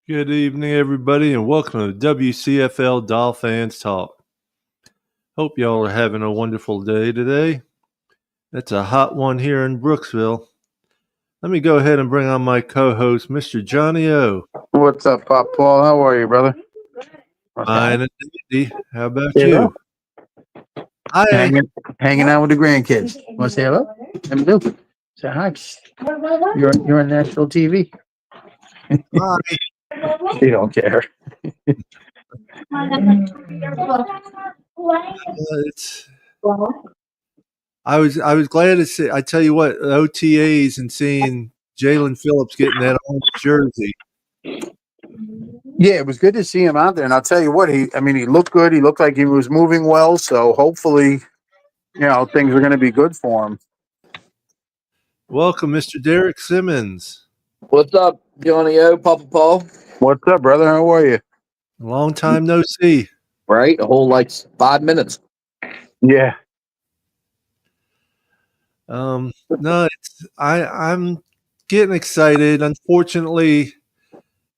Good evening, everybody, and welcome to WCFL DolFans Talk. Hope y'all are having a wonderful day today. It's a hot one here in Brooksville. Let me go ahead and bring on my co-host, Mr. Johnny O. What's up, Pop Paul? How are you, brother? Fine and dandy. How about Hello. you? Hi. Hanging out with the grandkids. Want to say hello? Let me do. Say hi. You're on national TV. Hi. You don't care. It's, I was glad to see. I tell you what, OTAs and seeing Jalen Phillips getting that orange jersey. Yeah, it was good to see him out there, and I'll tell you what. He looked good. He looked like he was moving well. So hopefully, things are going to be good for him. Welcome, Mr. Derek Simmons. What's up, Johnny O, Papa Paul? What's up, brother? How are you? Long time no see. Right, a whole 5 minutes. Yeah. No, I'm getting excited. Unfortunately,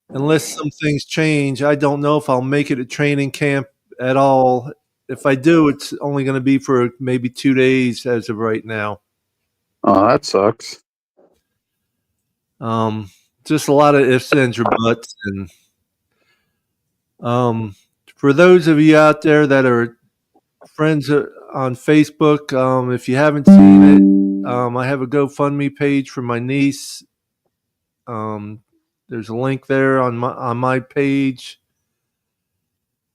unless some things change, I don't know if I'll make it to training camp at all. If I do, it's only going to be for maybe 2 days as of right now. Oh, that sucks. Just a lot of ifs, ands, or buts. And for those of you out there that are friends on Facebook, if you haven't seen it, I have a GoFundMe page for my niece. There's a link there on my page.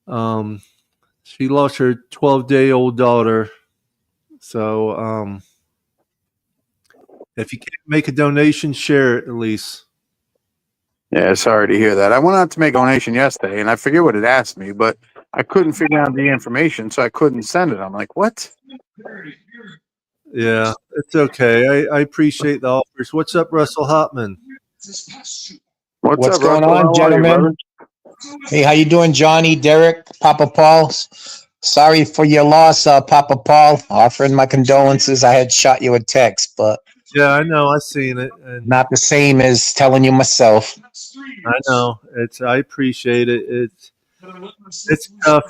She lost her 12-day-old daughter. So if you can't make a donation, share it at least. Yeah, sorry to hear that. I went out to make a donation yesterday, and I forget what it asked me, but I couldn't figure out the information, so I couldn't send it. I'm like, what? Yeah, it's okay. I appreciate the offers. What's up, Russell Hotman? What's up, going Russell? on, How gentlemen? are you, Hey, how you doing, Johnny, Derek, Papa Paul? Sorry for your loss, Papa Paul. Offering my condolences. I had shot you a text, but Yeah, I know. I seen it, and not the same as telling you myself. I know. I appreciate it. It's tough.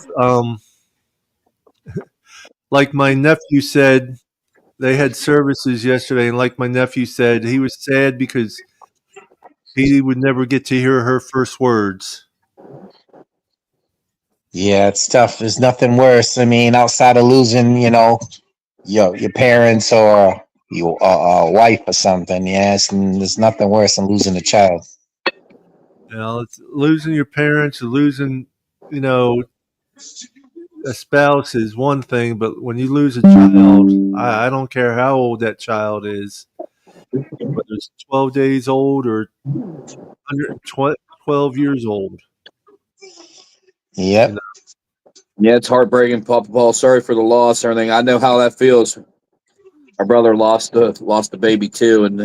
Like my nephew said, they had services yesterday, and like my nephew said, he was sad because he would never get to hear her first words. Yeah, it's tough. There's nothing worse. I mean, outside of losing, your parents or your wife or something. Yes, and there's nothing worse than losing a child. It's losing your parents, or losing, a spouse is one thing, but when you lose a child, I don't care how old that child is, whether it's 12 days old or 112 years old. Yep. You know? Yeah, it's heartbreaking, Papa Paul. Sorry for the loss and everything. I know how that feels. Our brother lost the baby too, and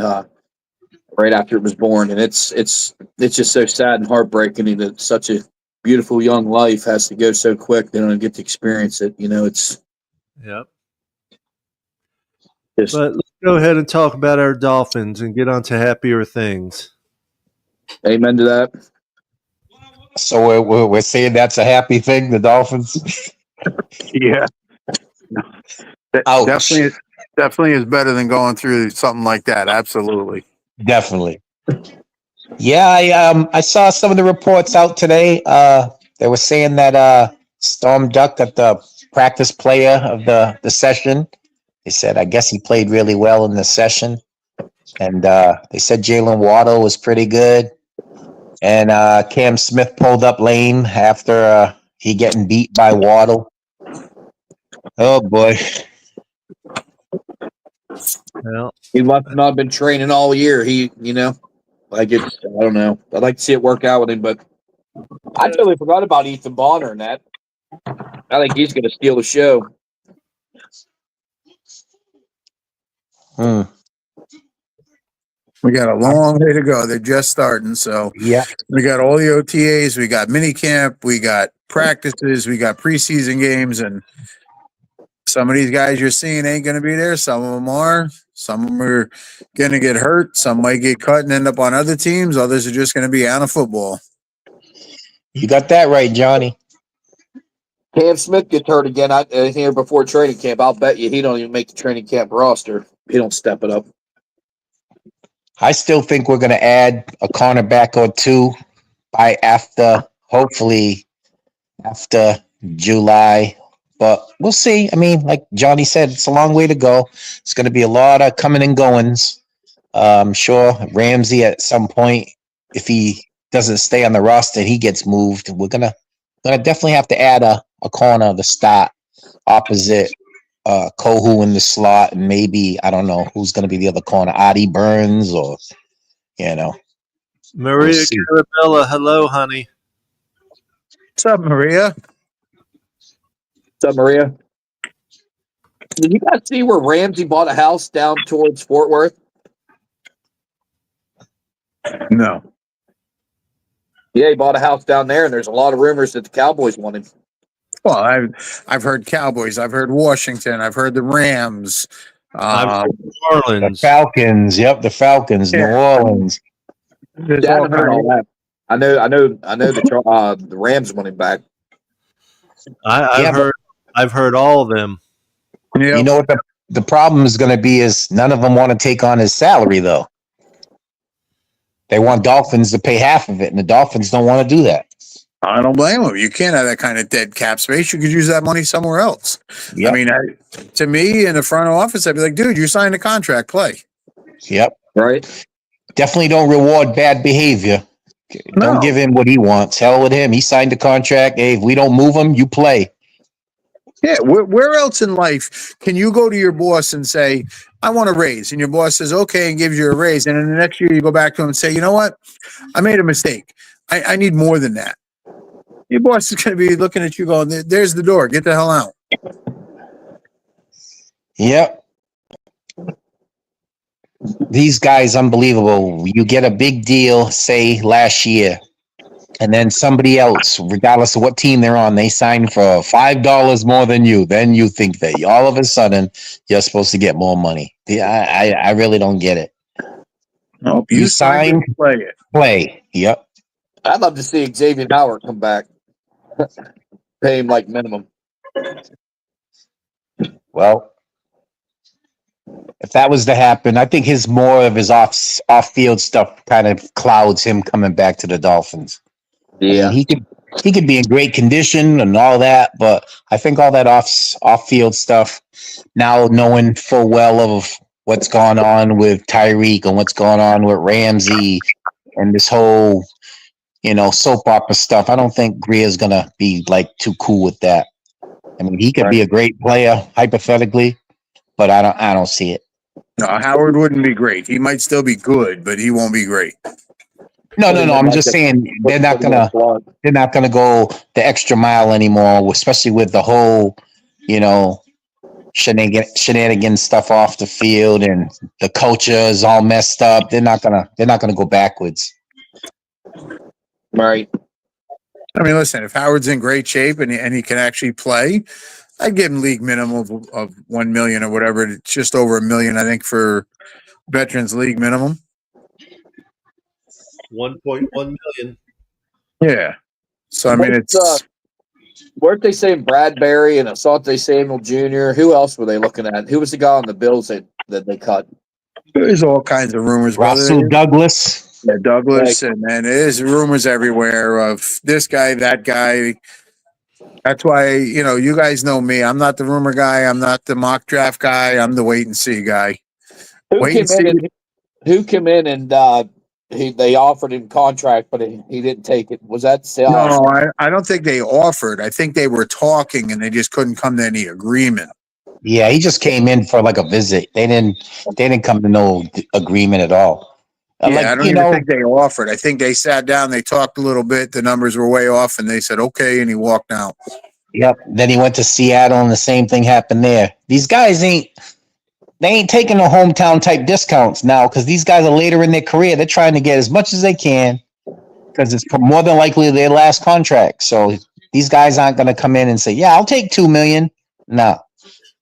right after it was born, and it's just so sad and heartbreaking that such a beautiful young life has to go so quick. They don't get to experience it. It's Yep. just But let's go ahead and talk about our Dolphins and get on to happier things. amen to that. So we're saying that's a happy thing, the Dolphins. Yeah. Ouch. Definitely is better than going through something like that. Absolutely. Definitely. Yeah, I saw some of the reports out today. They were saying that Storm Duck got the practice player of the session. They said I guess he played really well in the session, and they said Jalen Waddle was pretty good, and Cam Smith pulled up lame after he getting beat by Waddle. Oh boy. Well, He must not have been training all year. I don't know. I'd like to see it work out with him, but I totally forgot about Ethan Bonner and that. I think he's going to steal the show. Hmm. We got a long way to go. They're just starting. So Yeah. we got all the OTAs, we got mini camp, we got practices, we got preseason games, and some of these guys you're seeing ain't going to be there. Some of them are. Some of them are going to get hurt. Some might get cut and end up on other teams. Others are just going to be out of football. You got that right, Johnny. Cam Smith gets hurt again here before training camp. I'll bet you he don't even make the training camp roster. He don't step it up. I still think we're going to add a cornerback or two by hopefully after July. But we'll see. I mean, like Johnny said, it's a long way to go. It's going to be a lot of coming and goings. I'm sure Ramsey at some point, if he doesn't stay on the roster, he gets moved. We're gonna definitely have to add a corner to start opposite Kohu in the slot, and maybe I don't know who's gonna be the other corner, Adi Burns or Maria Carabella, hello, honey. What's up, Maria? What's up, Maria? Did you guys see where Ramsey bought a house down towards Fort Worth? No. Yeah, he bought a house down there, and there's a lot of rumors that the Cowboys want him. Well, I've heard Cowboys, I've heard Washington, I've heard the Rams, I'm the Orleans. Falcons. Yep, the Falcons, Yeah. New Orleans. there's Yeah, I all haven't heard kinds all that. I know the Rams want him back. I've heard all of them. Yep. You know what the problem is going to be is none of them want to take on his salary, though. They want Dolphins to pay half of it, and the Dolphins don't want to do that. I don't blame them. You can't have that kind of dead cap space. You could use that money somewhere else. Yep. I mean, to me, in the front office, I'd be like, dude, you signed a contract, play. Yep. Right? Definitely don't reward bad behavior. No. Don't give him what he wants. Hell with him. He signed a contract. Hey, if we don't move him, you play. Yeah, where else in life can you go to your boss and say, I want a raise? And your boss says, okay, and gives you a raise. And then the next year you go back to him and say, you know what? I made a mistake. I need more than that. Your boss is going to be looking at you going, there's the door. Get the hell out. Yep. These guys, unbelievable. You get a big deal, say last year, and then somebody else, regardless of what team they're on, they sign for $5 more than you. Then you think that all of a sudden you're supposed to get more money. I really don't get it. Nope, You signed, play it. play. Yep. I'd love to see Xavier Howard come back. Pay him like minimum. Well, if that was to happen, I think more of his off-field stuff kind of clouds him coming back to the Dolphins. Yeah. I mean, he could be in great condition and all that, but I think all that off-field stuff, now knowing full well of what's going on with Tyreek and what's going on with Ramsey and this whole, soap opera stuff, I don't think Greer's gonna be like too cool with that. I mean, he could be a great player hypothetically, but I don't see it. No, Howard wouldn't be great. He might still be good, but he won't be great. No. I'm just saying they're not gonna go the extra mile anymore, especially with the whole, shenanigans stuff off the field and the culture is all messed up. They're not gonna go backwards. Right. I mean, listen, if Howard's in great shape and he can actually play, I'd give him league minimum of 1 million or whatever. It's just over $1 million, I think, for Veterans League minimum. 1.1 million. Yeah. So I mean, Weren't they saying Bradbury and Asante Samuel Jr.? Who else were they looking at? Who was the guy on the Bills that they cut? there's all kinds of rumors. Russell Douglas. Yeah, Douglas, and there's rumors everywhere of this guy, that guy. That's why, you guys know me. I'm not the rumor guy. I'm not the mock draft guy. I'm the wait and see guy. Who came in and they offered him contract, but he didn't take it? Was that sale? No, I don't think they offered. I think they were talking and they just couldn't come to any agreement. Yeah, he just came in for like a visit. They didn't come to no agreement at all. Yeah, I don't even think they offered. I think they sat down, they talked a little bit, the numbers were way off, and they said, okay, and he walked out. Yep. Then he went to Seattle, and the same thing happened there. These guys ain't taking no hometown type discounts now because these guys are later in their career. They're trying to get as much as they can because it's more than likely their last contract. So these guys aren't going to come in and say, yeah, I'll take $2 million. No.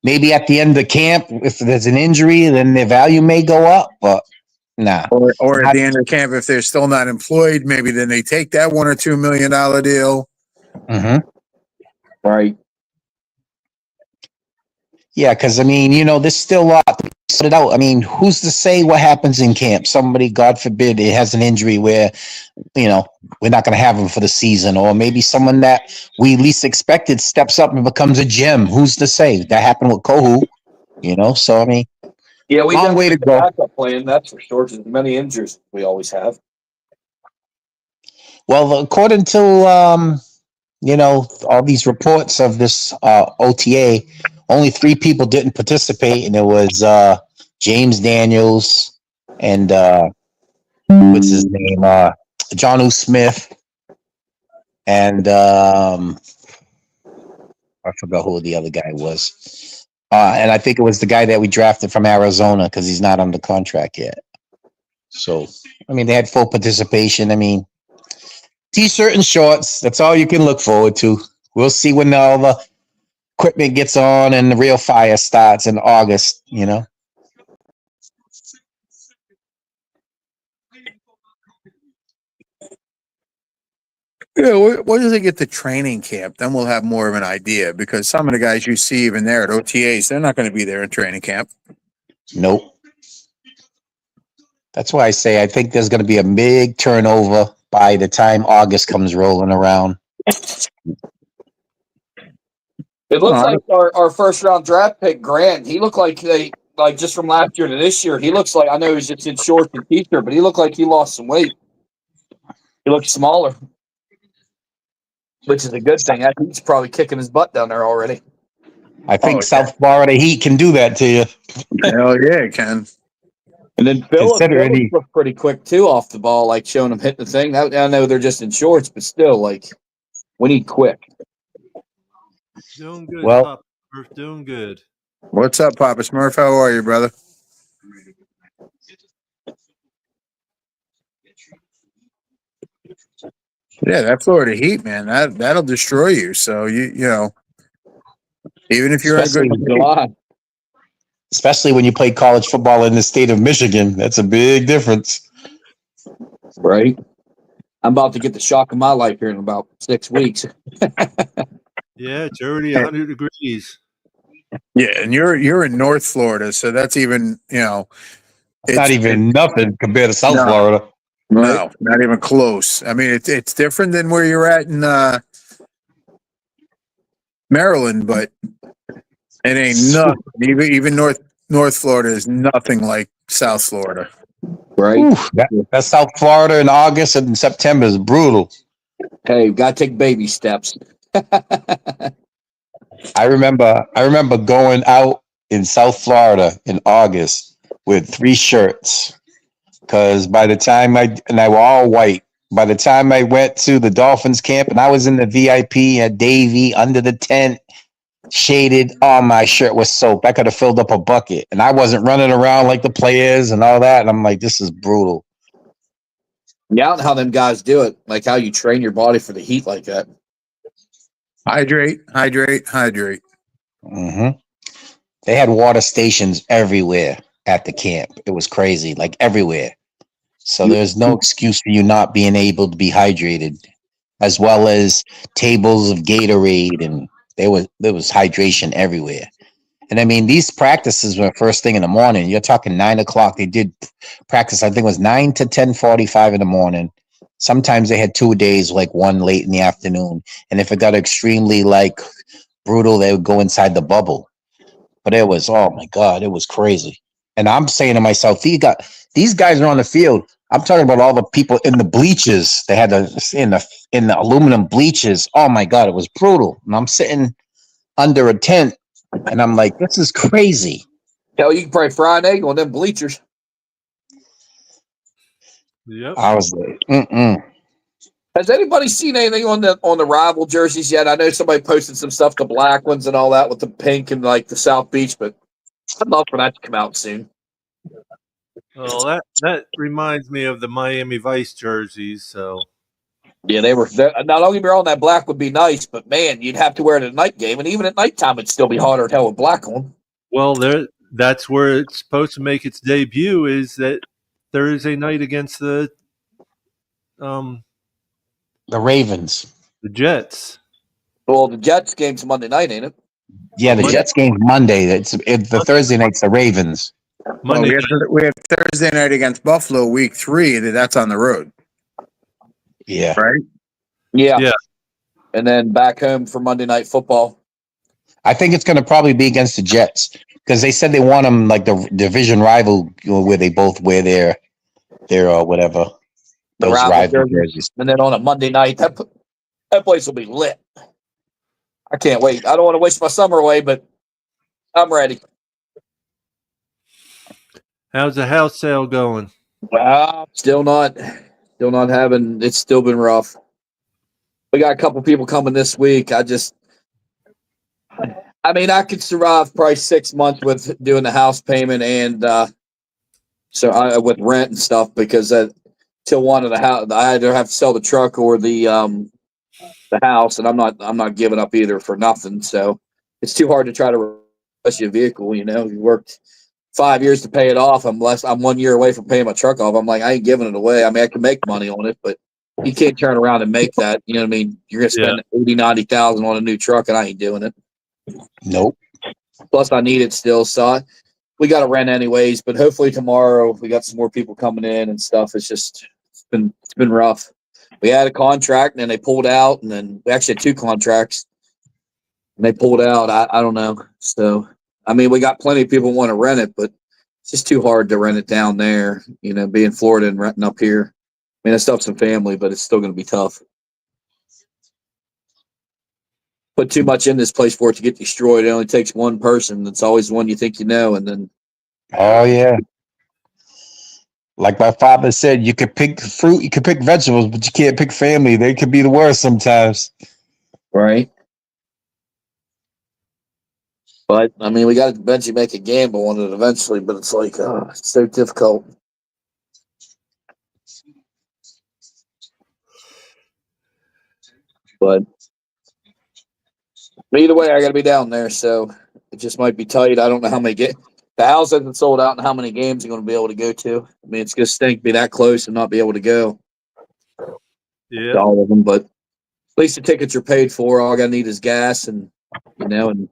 Maybe at the end of the camp, if there's an injury, then their value may go up, but Nah. Or at the end of camp, if they're still not employed, maybe then they take that $1 or $2 million deal. Mm-hmm. Right. Yeah, because I mean, there's still a lot to sort it out. I mean, who's to say what happens in camp? Somebody, God forbid, it has an injury where we're not going to have him for the season, or maybe someone that we least expected steps up and becomes a gem. Who's to say? That happened with Kohu, So I mean, Yeah, we long way to definitely go. backup plan. That's for sure. As many injuries we always have. Well, according to all these reports of this OTA, only 3 people didn't participate, and it was James Daniels and what's his name, John O. Smith, and I forgot who the other guy was. And I think it was the guy that we drafted from Arizona because he's not under contract yet. So, I mean, they had full participation. I mean, T-shirt and shorts. That's all you can look forward to. We'll see when all the equipment gets on and the real fire starts in August, Yeah, what does it get to training camp? Then we'll have more of an idea, because some of the guys you see even there at OTAs, they're not going to be there in training camp. Nope. That's why I say I think there's going to be a big turnover by the time August comes rolling around. It looks like our first round draft pick, Grant, he looked like just from last year to this year, he looks like, I know he's just in shorts and t-shirt, but he looked like he lost some weight. He looked smaller, which is a good thing. He's probably kicking his butt down there already. I think South Florida Heat can do that to you. Hell yeah, it can. And then Phillips Considering looked pretty quick too off the ball, like showing him hitting the thing. I know they're just in shorts, but still, like, we need quick. Doing good, Well- Papa. We're doing good. What's up, Papa Smurf? How are you, brother? Yeah, that Florida Heat, man, that'll destroy you. So you know, even if you're in good shape. especially when you play college football in the state of Michigan, that's a big difference. Right. I'm about to get the shock of my life here in about 6 weeks. Yeah, it's already 100 degrees. Yeah, and you're in North Florida, so that's even, It's not even nothing compared to South Florida. No, not even close. I mean, it's different than where you're at in Maryland, but it ain't nothing. Even North Florida is nothing like South Florida. Right. Oof, that South Florida in August and September is brutal. Hey, got to take baby steps. I remember going out in South Florida in August with 3 shirts, because by the time they were all white. By the time I went to the Dolphins camp and I was in the VIP at Davie under the tent, shaded, my shirt was soaked. I could have filled up a bucket, and I wasn't running around like the players and all that. And I'm like, this is brutal. Yeah, I don't know how them guys do it, like how you train your body for the heat like that. Hydrate. Mm-hmm. They had water stations everywhere at the camp. It was crazy, like everywhere. So there's no excuse for you not being able to be hydrated, as well as tables of Gatorade, and there was hydration everywhere. And I mean, these practices were first thing in the morning. You're talking 9 o'clock. They did practice, I think it was 9 to 10:45 in the morning. Sometimes they had 2 days, like one late in the afternoon. And if it got extremely like brutal, they would go inside the bubble. But it was, oh my God, it was crazy. And I'm saying to myself, these guys are on the field. I'm talking about all the people in the bleachers. They had in the aluminum bleachers. Oh my God, it was brutal. And I'm sitting under a tent, and I'm like, this is crazy. Hell, you can probably fry an egg on them bleachers. Yep. I was like, Has anybody seen anything on the rival jerseys yet? I know somebody posted some stuff, the black ones and all that with the pink and like the South Beach, but I'd love for that to come out soon. Well, that reminds me of the Miami Vice jerseys. So Yeah, they were. Not only be on that black would be nice, but man, you'd have to wear it at night game, and even at nighttime, it'd still be hotter than hell with black on. well, that's where it's supposed to make its debut. Is that Thursday night against the Ravens. Jets. Well, the Jets game's Monday night, ain't it? Yeah, the Monday- Jets game's Monday. The Thursday night's the Ravens. Well, Monday. we have Thursday night against Buffalo, week 3. That's on the road, Yeah. right? Yeah. Yeah. And then back home for Monday Night Football. I think it's going to probably be against the Jets because they said they want them like the division rival where they both wear their whatever The those rival rival jerseys. jerseys. And then on a Monday night, that place will be lit. I can't wait. I don't want to waste my summer away, but I'm ready. How's the house sale going? Still not having. It's still been rough. We got a couple people coming this week. I could survive probably 6 months with doing the house payment and with rent and stuff because till one of the house, I either have to sell the truck or the house, and I'm not giving up either for nothing. So it's too hard to try to rush your vehicle. You worked 5 years to pay it off. I'm 1 year away from paying my truck off. I'm like, I ain't giving it away. I mean, I can make money on it, but you can't turn around and make that. You know what I mean? You're gonna spend 80,000-90,000 on a new truck, and I ain't doing it. Nope. Plus, I need it still, so we got to rent anyways. But hopefully tomorrow we got some more people coming in and stuff. It's been rough. We had a contract and then they pulled out, and then we actually had 2 contracts and they pulled out. I don't know. So we got plenty of people who want to rent it, but it's just too hard to rent it down there. Being Florida and renting up here. I still have some family, but it's still going to be tough. Put too much in this place for it to get destroyed. It only takes one person. It's always the one you think you know, and then. Oh yeah. Like my father said, you could pick fruit, you could pick vegetables, but you can't pick family. They could be the worst sometimes. Right. But we got to eventually make a gamble on it eventually, but it's like, it's so difficult. But either way, I got to be down there, so it just might be tight. I don't know how many the house hasn't sold out, and how many games I'm going to be able to go to. It's going to stink to be that close and not be able to go. Yeah. To all of them, but at least the tickets are paid for. All I got to need is gas, and and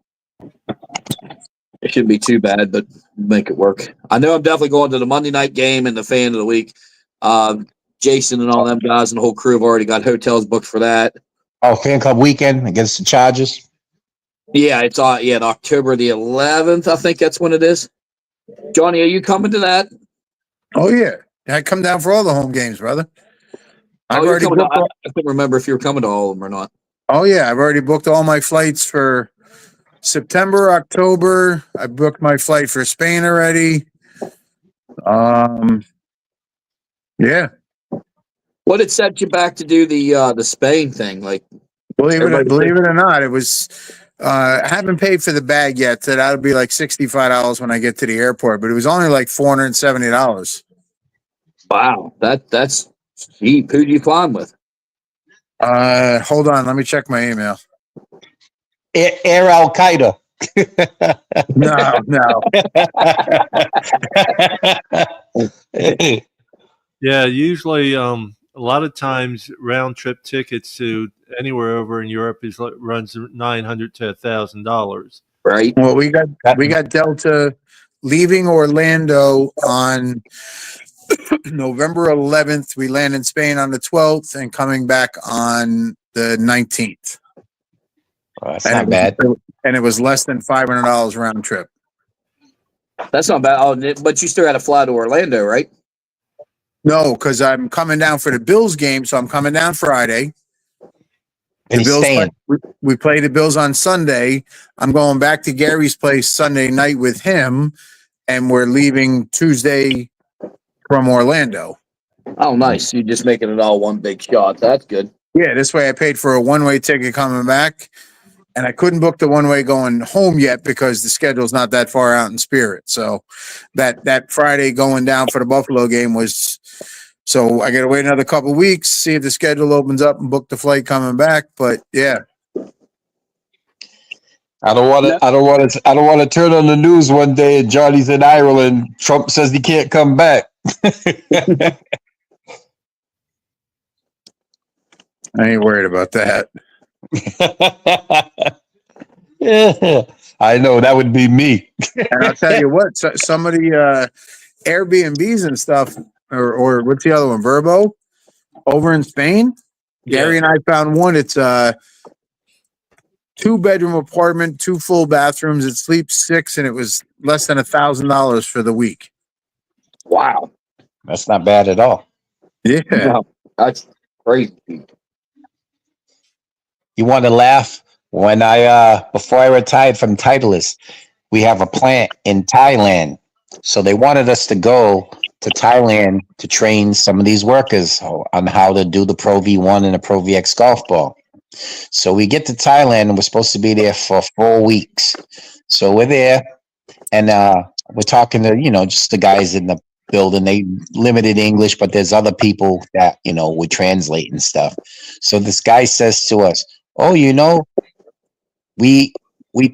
it shouldn't be too bad, but make it work. I know I'm definitely going to the Monday night game and the fan of the week. Jason and all them guys and the whole crew have already got hotels booked for that. Oh, fan club weekend against the Chargers. Yeah, it's October the 11th. I think that's when it is. Johnny, are you coming to that? Oh yeah, I come down for all the home games, brother. I've already booked. I couldn't remember if you were coming to all of them or not. Oh yeah, I've already booked all my flights for September, October. I booked my flight for Spain already. Yeah. What had set you back to do the Spain thing? Like, Believe it or not, it was. I haven't paid for the bag yet. So that'll be like $65 when I get to the airport. But it was only like $470. wow, that's cheap. Who'd you flying with? Hold on, let me check my email. Air Al Qaeda. No. Yeah, usually a lot of times round trip tickets to anywhere over in Europe runs $900 to $1,000. Right. Well, we got Delta leaving Orlando on November 11th. We land in Spain on the 12th and coming back on the 19th. Well, that's not bad. And it was less than $500 round trip. That's not bad. Oh, but you still got to fly to Orlando, right? No, because I'm coming down for the Bills game, so I'm coming down Friday. And he's staying. We play the Bills on Sunday. I'm going back to Gary's place Sunday night with him, and we're leaving Tuesday from Orlando. Oh, nice. You're just making it all one big shot. That's good. Yeah, this way I paid for a one-way ticket coming back, and I couldn't book the one-way going home yet because the schedule's not that far out in Spirit. So that Friday going down for the Buffalo game was – so I got to wait another couple of weeks, see if the schedule opens up and book the flight coming back. But yeah, I don't want to turn on the news one day and Johnny's in Ireland. Trump says he can't come back. I ain't worried about that. Yeah, I know that would be me. And I'll tell you what, some of the Airbnbs and stuff, or what's the other one, Verbo, over in Spain. Gary and I found one. It's a 2-bedroom apartment, 2 full bathrooms. It sleeps 6, and it was less than $1,000 for the week. Wow. That's not bad at all. Yeah. No, that's crazy. You want to laugh? When I before I retired from Titleist, we have a plant in Thailand. So they wanted us to go to Thailand to train some of these workers on how to do the Pro V1 and the Pro VX golf ball. So we get to Thailand and we're supposed to be there for 4 weeks. So we're there and we're talking to, just the guys in the building. They limited English, but there's other people that, would translate and stuff. So this guy says to us, "Oh, we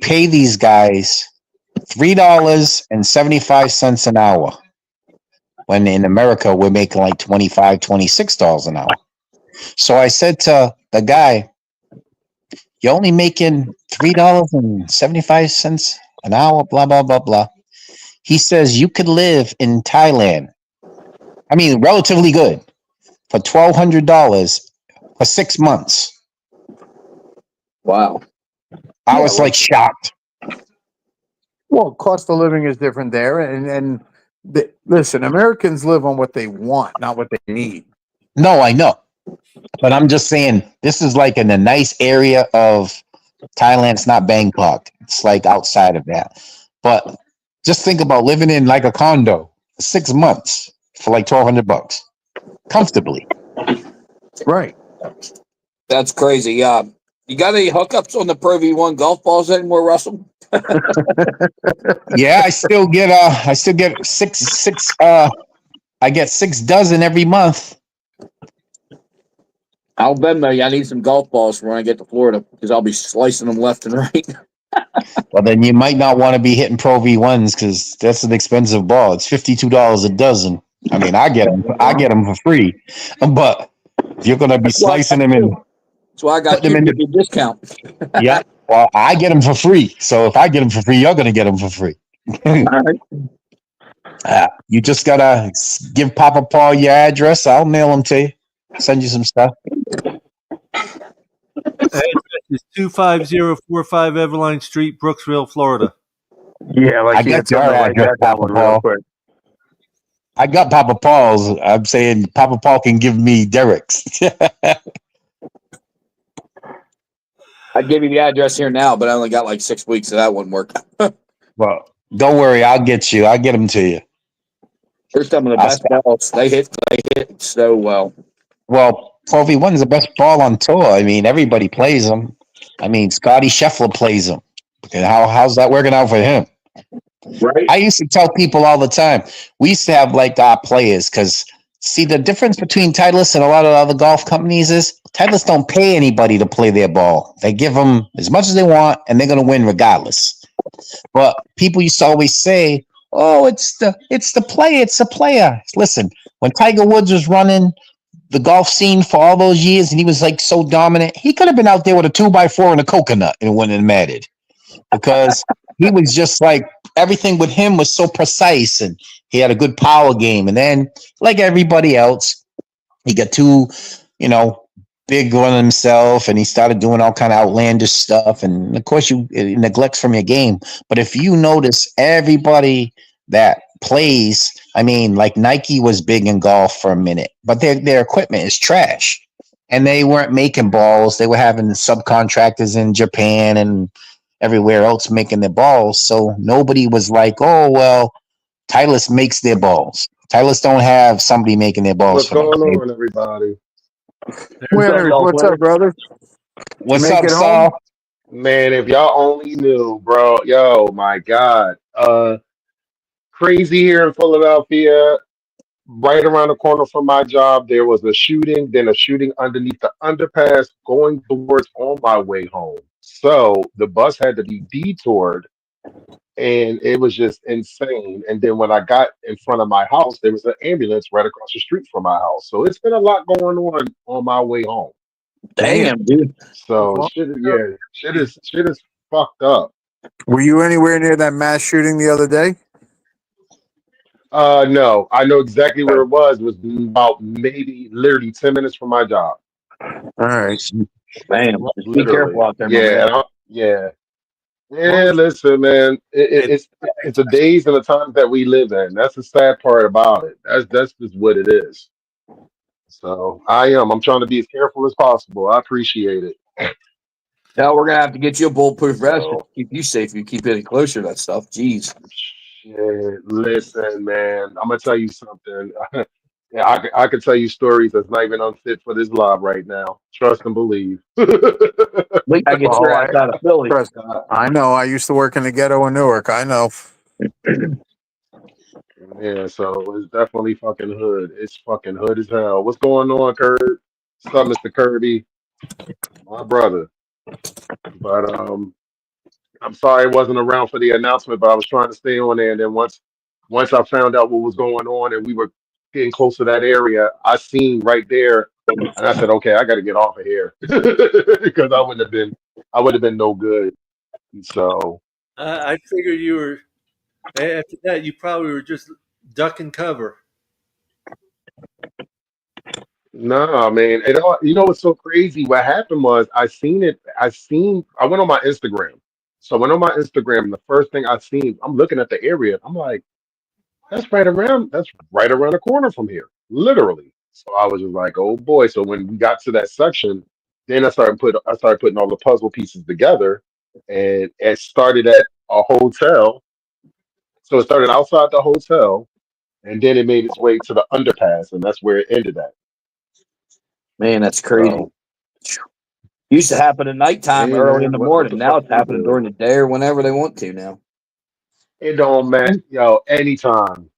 pay these guys $3.75 an hour, when in America we're making like $25, $26 an hour." So I said to the guy, "You're only making $3.75 an hour, blah, blah, blah, blah." He says, "You could live in Thailand. I mean, relatively good for $1,200 for 6 months." Wow. I was like shocked. Well, cost of living is different there, and listen, Americans live on what they want, not what they need. No, I know. But I'm just saying, this is like in a nice area of Thailand. It's not Bangkok. It's like outside of that. But just think about living in like a condo for 6 months for like $1,200 comfortably. Right. That's crazy. Yeah. You got any hookups on the Pro V1 golf balls anymore, Russell? Yeah, I still get six I get 6 dozen every month. I'll Venmo you. I need some golf balls for when I get to Florida because I'll be slicing them left and right. Well, then you might not want to be hitting Pro V1s because that's an expensive ball. It's $52 a dozen. I mean, I get them for free, but if you're gonna be slicing them in, That's why I got you to give discount. yeah. Well, I get them for free. So if I get them for free, you're gonna get them for free. All right. You just gotta give Papa Paul your address. I'll mail them to you. Send you some stuff. It's 25045 Everline Street, Brooksville, Florida. Yeah, like I got your address, Papa Paul. I got Papa Paul's. I'm saying Papa Paul can give me Derek's. I'd give you the address here now, but I only got like 6 weeks, so that wouldn't work. Well, don't worry. I'll get you. I'll get them to you. They're some of the best balls. They hit so well. Well, Pro V1 is the best ball on tour. I mean, everybody plays them. I mean, Scotty Scheffler plays them. How's that working out for him? Right. I used to tell people all the time, we used to have like our players because see the difference between Titleist and a lot of other golf companies is Titleist don't pay anybody to play their ball. They give them as much as they want and they're going to win regardless. But people used to always say, "Oh, it's the player, it's the player." Listen, when Tiger Woods was running the golf scene for all those years and he was like so dominant, he could have been out there with a 2x4 and a coconut and it wouldn't have mattered because he was just like everything with him was so precise and he had a good power game. And then like everybody else, he got too, big on himself and he started doing all kind of outlandish stuff. And of course it neglects from your game. But if you notice everybody that plays, I mean, like Nike was big in golf for a minute, but their equipment is trash. And they weren't making balls. They were having subcontractors in Japan and everywhere else making their balls. So nobody was like, "Oh, well, Titleist makes their balls." Titleist don't have somebody making their balls. What's going on, everybody? What's up, brother? What's Make up, it home? Saul? Man, if y'all only knew, bro. Yo, my God. Crazy here in Philadelphia. Right around the corner from my job, there was a shooting, then a shooting underneath the underpass going towards on my way home. So the bus had to be detoured and it was just insane. And then when I got in front of my house, there was an ambulance right across the street from my house. So it's been a lot going on my way home. Damn. Damn, dude. So Well, shit is fucked up. Were you anywhere near that mass shooting the other day? No, I know exactly where it was. It was about maybe literally 10 minutes from my job. All right. Damn. Just be careful Literally. out there, my Yeah, man. yeah. well, Yeah, listen, man. it, It's the days and the times that we live in. That's the sad part about it. That's just what it is. So I'm trying to be as careful as possible. I appreciate it. Now we're gonna have to get you a bulletproof vest to So keep you safe. You keep getting closer to that stuff. Jeez. shit, listen, man. I'm gonna tell you something. Yeah, I could tell you stories that's not even unfit for this live right now. Trust and believe. We gotta get your Well, ass out of Philly. trust. I know. I used to work in the ghetto in Newark. I know. Yeah, so it's definitely fucking hood. It's fucking hood as hell. What's going on, Kurt? What's up, Mr. Kirby? My brother. But I'm sorry I wasn't around for the announcement, but I was trying to stay on there. And then once I found out what was going on and we were getting close to that area, I seen right there, and I said, okay, I got to get off of here because I would have been no good. So I figured you were after that. You probably were just duck and cover. no, I mean, it all, you know what's so crazy? What happened was I seen it. I went on my Instagram. So I went on my Instagram, and the first thing I seen, I'm looking at the area. I'm like, that's right around the corner from here, literally. So I was just like, oh boy. So when we got to that section, then I started putting all the puzzle pieces together, and it started at a hotel. So it started outside the hotel, and then it made its way to the underpass, and that's where it ended at. Man, that's crazy. So Used to happen at nighttime, hey early in man, the what morning. the Now fuck it's you happening do? during the day or whenever they want to now. It don't matter, yo. Anytime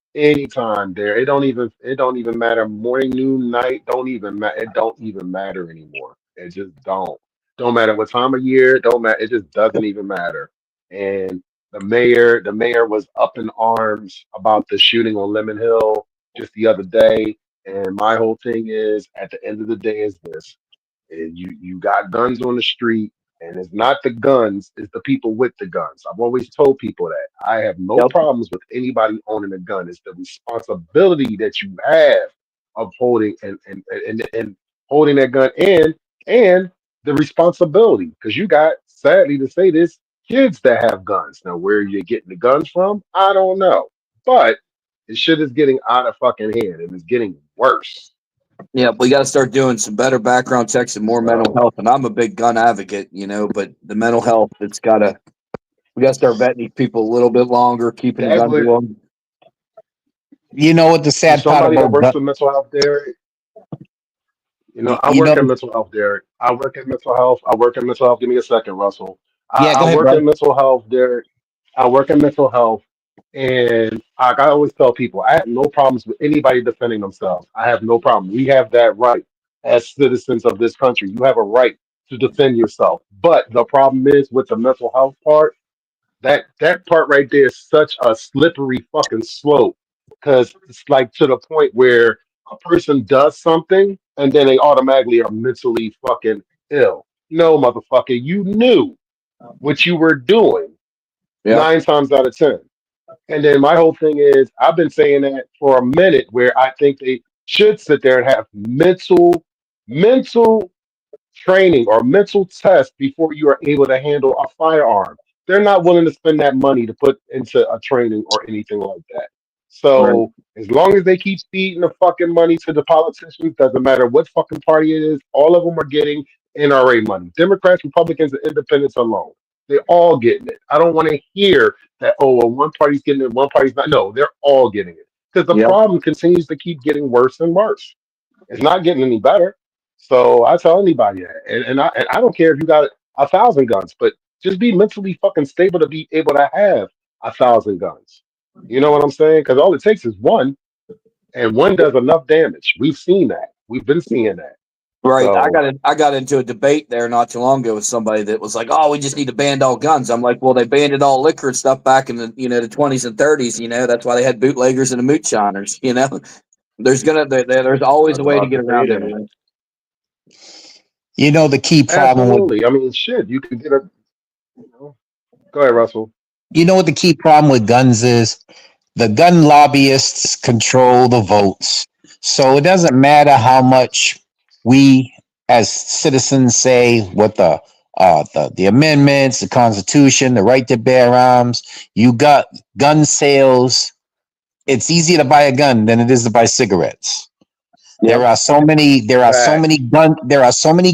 there. It don't even matter. Morning, noon, night. Don't even matter. It don't even matter anymore. It just don't matter what time of year. It don't matter. It just doesn't even matter. And the mayor was up in arms about the shooting on Lemon Hill just the other day. And my whole thing is, at the end of the day, is this: and you got guns on the street, and it's not the guns, it's the people with the guns. I've always told people that I have no Yep. problems with anybody owning a gun. It's the responsibility that you have of holding and holding that gun, and the responsibility, because you got, sadly to say this, kids that have guns. Now where you're getting the guns from, I don't know, but this shit is getting out of fucking hand, and it's getting worse. Yeah, we got to start doing some better background checks and more mental So health. And I'm a big gun advocate, but the mental health, we got to start vetting these people a little bit longer, keeping the that gun to would, them. You know what the for sad part somebody that about works with mental health, Derek, I you know? work in mental health, Derek. I work in mental health. I work in mental health. Give me a second, Russell. Yeah, I go ahead, work bro. in mental health, Derek. I work in mental health. And I always tell people, I have no problems with anybody defending themselves. I have no problem. We have that right as citizens of this country. You have a right to defend yourself. But the problem is with the mental health part, that part right there is such a slippery fucking slope, because it's like to the point where a person does something and then they automatically are mentally fucking ill. No, motherfucker, you knew what you were doing Yeah, 9 times out of 10. And then my whole thing is, I've been saying that for a minute, where I think they should sit there and have mental training or mental test before you are able to handle a firearm. They're not willing to spend that money to put into a training or anything like that. right. So as long as they keep feeding the fucking money to the politicians, doesn't matter what fucking party it is, all of them are getting NRA money. Democrats, Republicans, and independents alone. They all getting it. I don't want to hear that, oh, well, one party's getting it, one party's not. No, they're all getting it. Because the Yep. problem continues to keep getting worse and worse. It's not getting any better. So I tell anybody that, and I don't care if you got 1,000 guns, but just be mentally fucking stable to be able to have 1,000 guns. You know what I'm saying? Because all it takes is one, and one does enough damage. We've seen that. We've been seeing that. Right. So I got into a debate there not too long ago with somebody that was like, "Oh, we just need to ban all guns." I'm like, "Well, they banned all liquor and stuff back in the the 20s and 30s. That's why they had bootleggers and the moonshiners. There's I always was a way to about get to say around it, that. man. The key problem with Absolutely. I mean, shit. You could get a. You know, go ahead, Russell. what the key problem with guns is? The gun lobbyists control the votes. So it doesn't matter how much we as citizens say what the amendments, the Constitution, the right to bear arms. You got gun sales. It's easier to buy a gun than it is to buy cigarettes. Yep. There are so many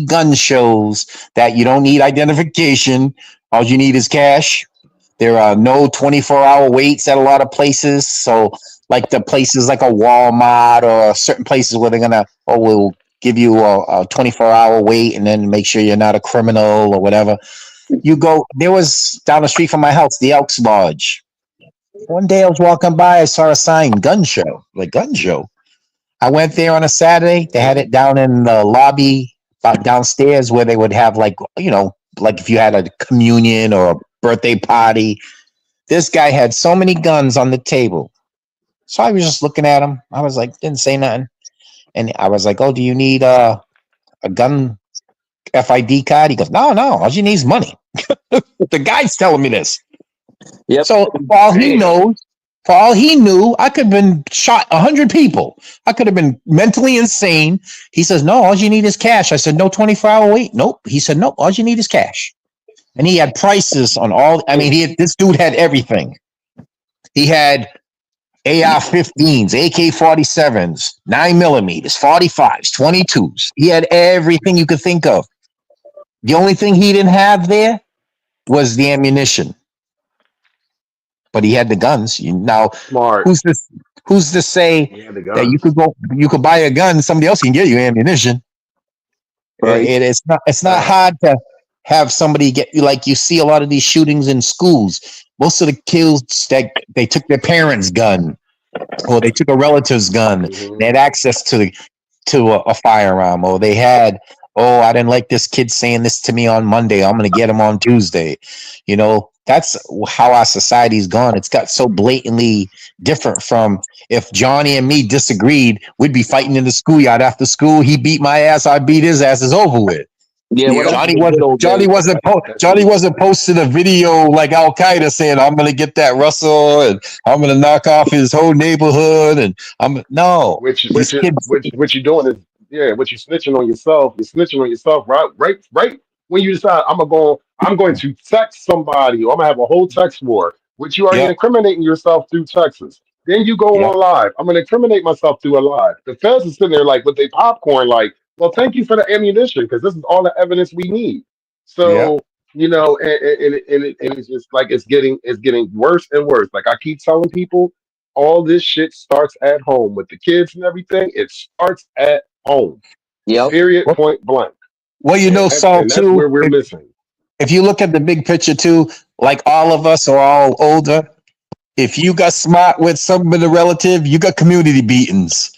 gun shows that you don't need identification. All you need is cash. There are no 24-hour waits at a lot of places. So like the places like a Walmart or certain places where they're we'll give you a 24-hour wait and then make sure you're not a criminal or whatever. There was down the street from my house, the Elks Lodge. One day I was walking by, I saw a sign, gun show, like gun show. I went there on a Saturday. They had it down in the lobby, downstairs where they would have like if you had a communion or a birthday party. This guy had so many guns on the table. So I was just looking at him. I was like, didn't say nothing. And I was like, oh, do you need a gun FID card? He goes, no, all you need is money. The guy's telling me this. Yep. So for all he knew, I could have been shot 100 people. I could have been mentally insane. He says, no, all you need is cash. I said, no 24-hour wait. Nope. He said, nope, all you need is cash. And he had prices on all. I mean, this dude had everything. He had AR-15s, AK-47s, 9mm, 45s, 22s. He had everything you could think of. The only thing he didn't have there was the ammunition. But he had the guns. Now, Smart. who's to say He had the that guns. you could buy a gun, somebody else can get you ammunition. Right. It's not hard to have somebody get you. Like you see a lot of these shootings in schools. Most of the kids that they took their parents' gun or they took a relative's gun. Mhm. They had access to a firearm, or they had, oh, I didn't like this kid saying this to me on Monday. I'm going to get him on Tuesday. That's how our society's gone. It's got so blatantly different from if Johnny and me disagreed, we'd be fighting in the schoolyard after school. He beat my ass, I beat his ass. It's over with. Yeah. What Johnny wasn't posting a video like Al Qaeda saying, I'm going to get that Russell and I'm going to knock off his whole neighborhood. And Which what you're doing is what you're snitching on yourself. You're snitching on yourself, right when you decide I'm going to text somebody or I'm gonna have a whole text war, which you are Yep, incriminating yourself through texts. Then you go yep, on live. I'm gonna incriminate myself through a live. The feds is sitting there like with their popcorn, like, well, thank you for the ammunition because this is all the evidence we need. yep. So and it's just like it's getting worse and worse. Like I keep telling people, all this shit starts at home with the kids and everything. It starts at home. Yep. Period. Point blank. Well, Saul, And that's too, where we're missing. if you look at the big picture too, like all of us are all older. If you got smart with some of the relative, you got community beatings.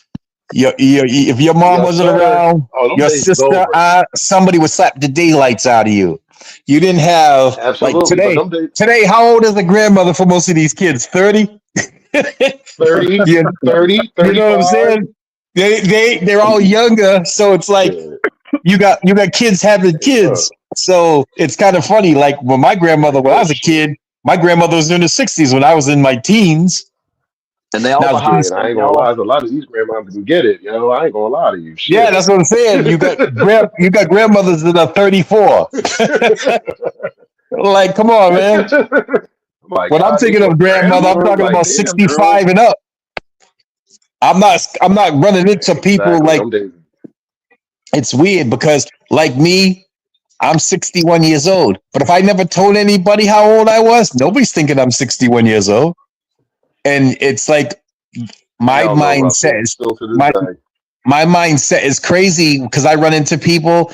If your mom Yes, wasn't sir. around, Oh, them your days is sister, over. somebody would slap the daylights out of you. You didn't have like Absolutely. But today. them days Today, how old is the grandmother for most of these kids? 30. 30, you, 30, you know what I'm 35. saying? They're all younger, so it's like Shit. you got kids having Yeah. kids. So it's kind of funny. Like when my grandmother, when I was a kid, my grandmother was in the 60s when I was in my teens. And they all Now, behind. Shit. I ain't gonna lie. A lot of these grandmoms can get it. I ain't gonna lie to you. yeah, Shit. that's what I'm saying. You got grandmothers that are 34. Like, come on, man. I'm like, When I'm God, they thinking of put grandmother, I'm grandma. talking Like, about damn, girl. 65 and up. I'm not running into people Exactly. like Them days. it's weird because like me, I'm 61 years old. But if I never told anybody how old I was, nobody's thinking I'm 61 years old. And it's like my Hell no, Russell. mindset is Still to this my day. my mindset is crazy because I run into people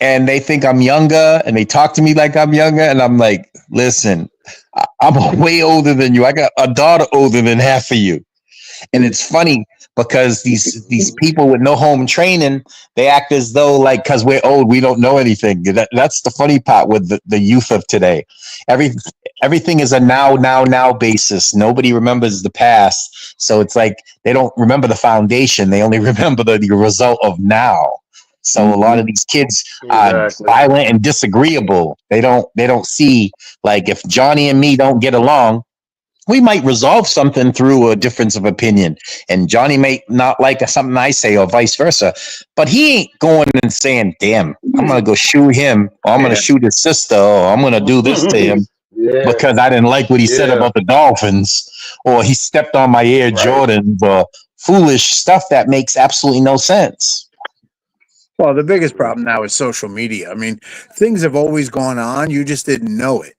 and they think I'm younger and they talk to me like I'm younger. And I'm like, listen, I'm way older than you. I got a daughter older than half of you. And it's funny because these people with no home training, they act as though like because we're old, we don't know anything. That's the funny part with the youth of today. Everything is a now basis. Nobody remembers the past. So it's like they don't remember the foundation. They only remember the result of now. So a lot of these kids are Exactly. violent and disagreeable. They don't see like if Johnny and me don't get along, we might resolve something through a difference of opinion. And Johnny may not like something I say or vice versa. But he ain't going and saying, damn, I'm gonna go shoot him, or I'm gonna shoot his sister, or I'm gonna do this to him Yeah. because I didn't like what he said Yeah. about the Dolphins, or he stepped on my Air Right. Jordans, or foolish stuff that makes absolutely no sense. Well, the biggest problem now is social media. I mean, things have always gone on. You just didn't know it.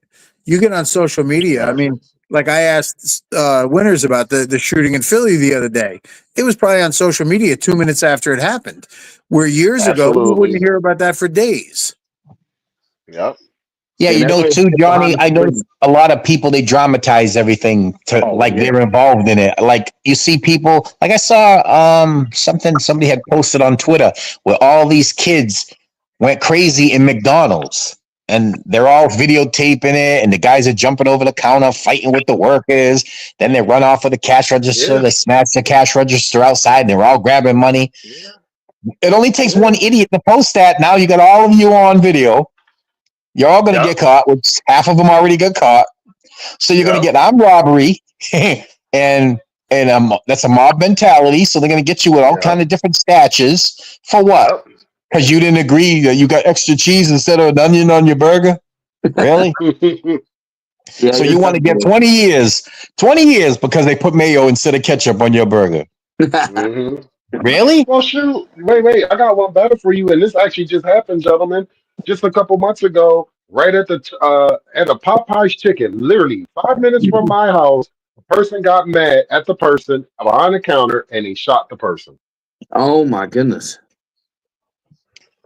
You get on social media. I mean, like I asked Winters about the shooting in Philly the other day. It was probably on social media 2 minutes after it happened. Where years ago, we Absolutely. wouldn't hear about that for days. Yep. Yeah, And you know, everybody too, gets Johnny, behind the I know screen. a lot of people, they dramatize everything to like they're involved in it. Like you see people, like I saw somebody had posted on Twitter where all these kids went crazy in McDonald's and they're all videotaping it and the guys are jumping over the counter, fighting with the workers. Then they run off of the cash register, Yeah. they smash the cash register outside, and they're all grabbing money. It only takes one idiot to post that. Now you got all of you on video. You're all going to get caught, which half of them already got caught. So you're going to get armed robbery, and that's a mob mentality. So they're going to get you with all kind of different statutes for what? Because you didn't agree that you got extra cheese instead of an onion on your burger. Really? Yeah, So you want to get 20 years because they put mayo instead of ketchup on your burger. Mhm. Really? Well, shoot. Wait. I got one better for you, and this actually just happened, gentlemen. Just a couple months ago, right at at a Popeye's Chicken, literally 5 minutes from my house, a person got mad at the person behind the counter, and he shot the person. Oh my goodness.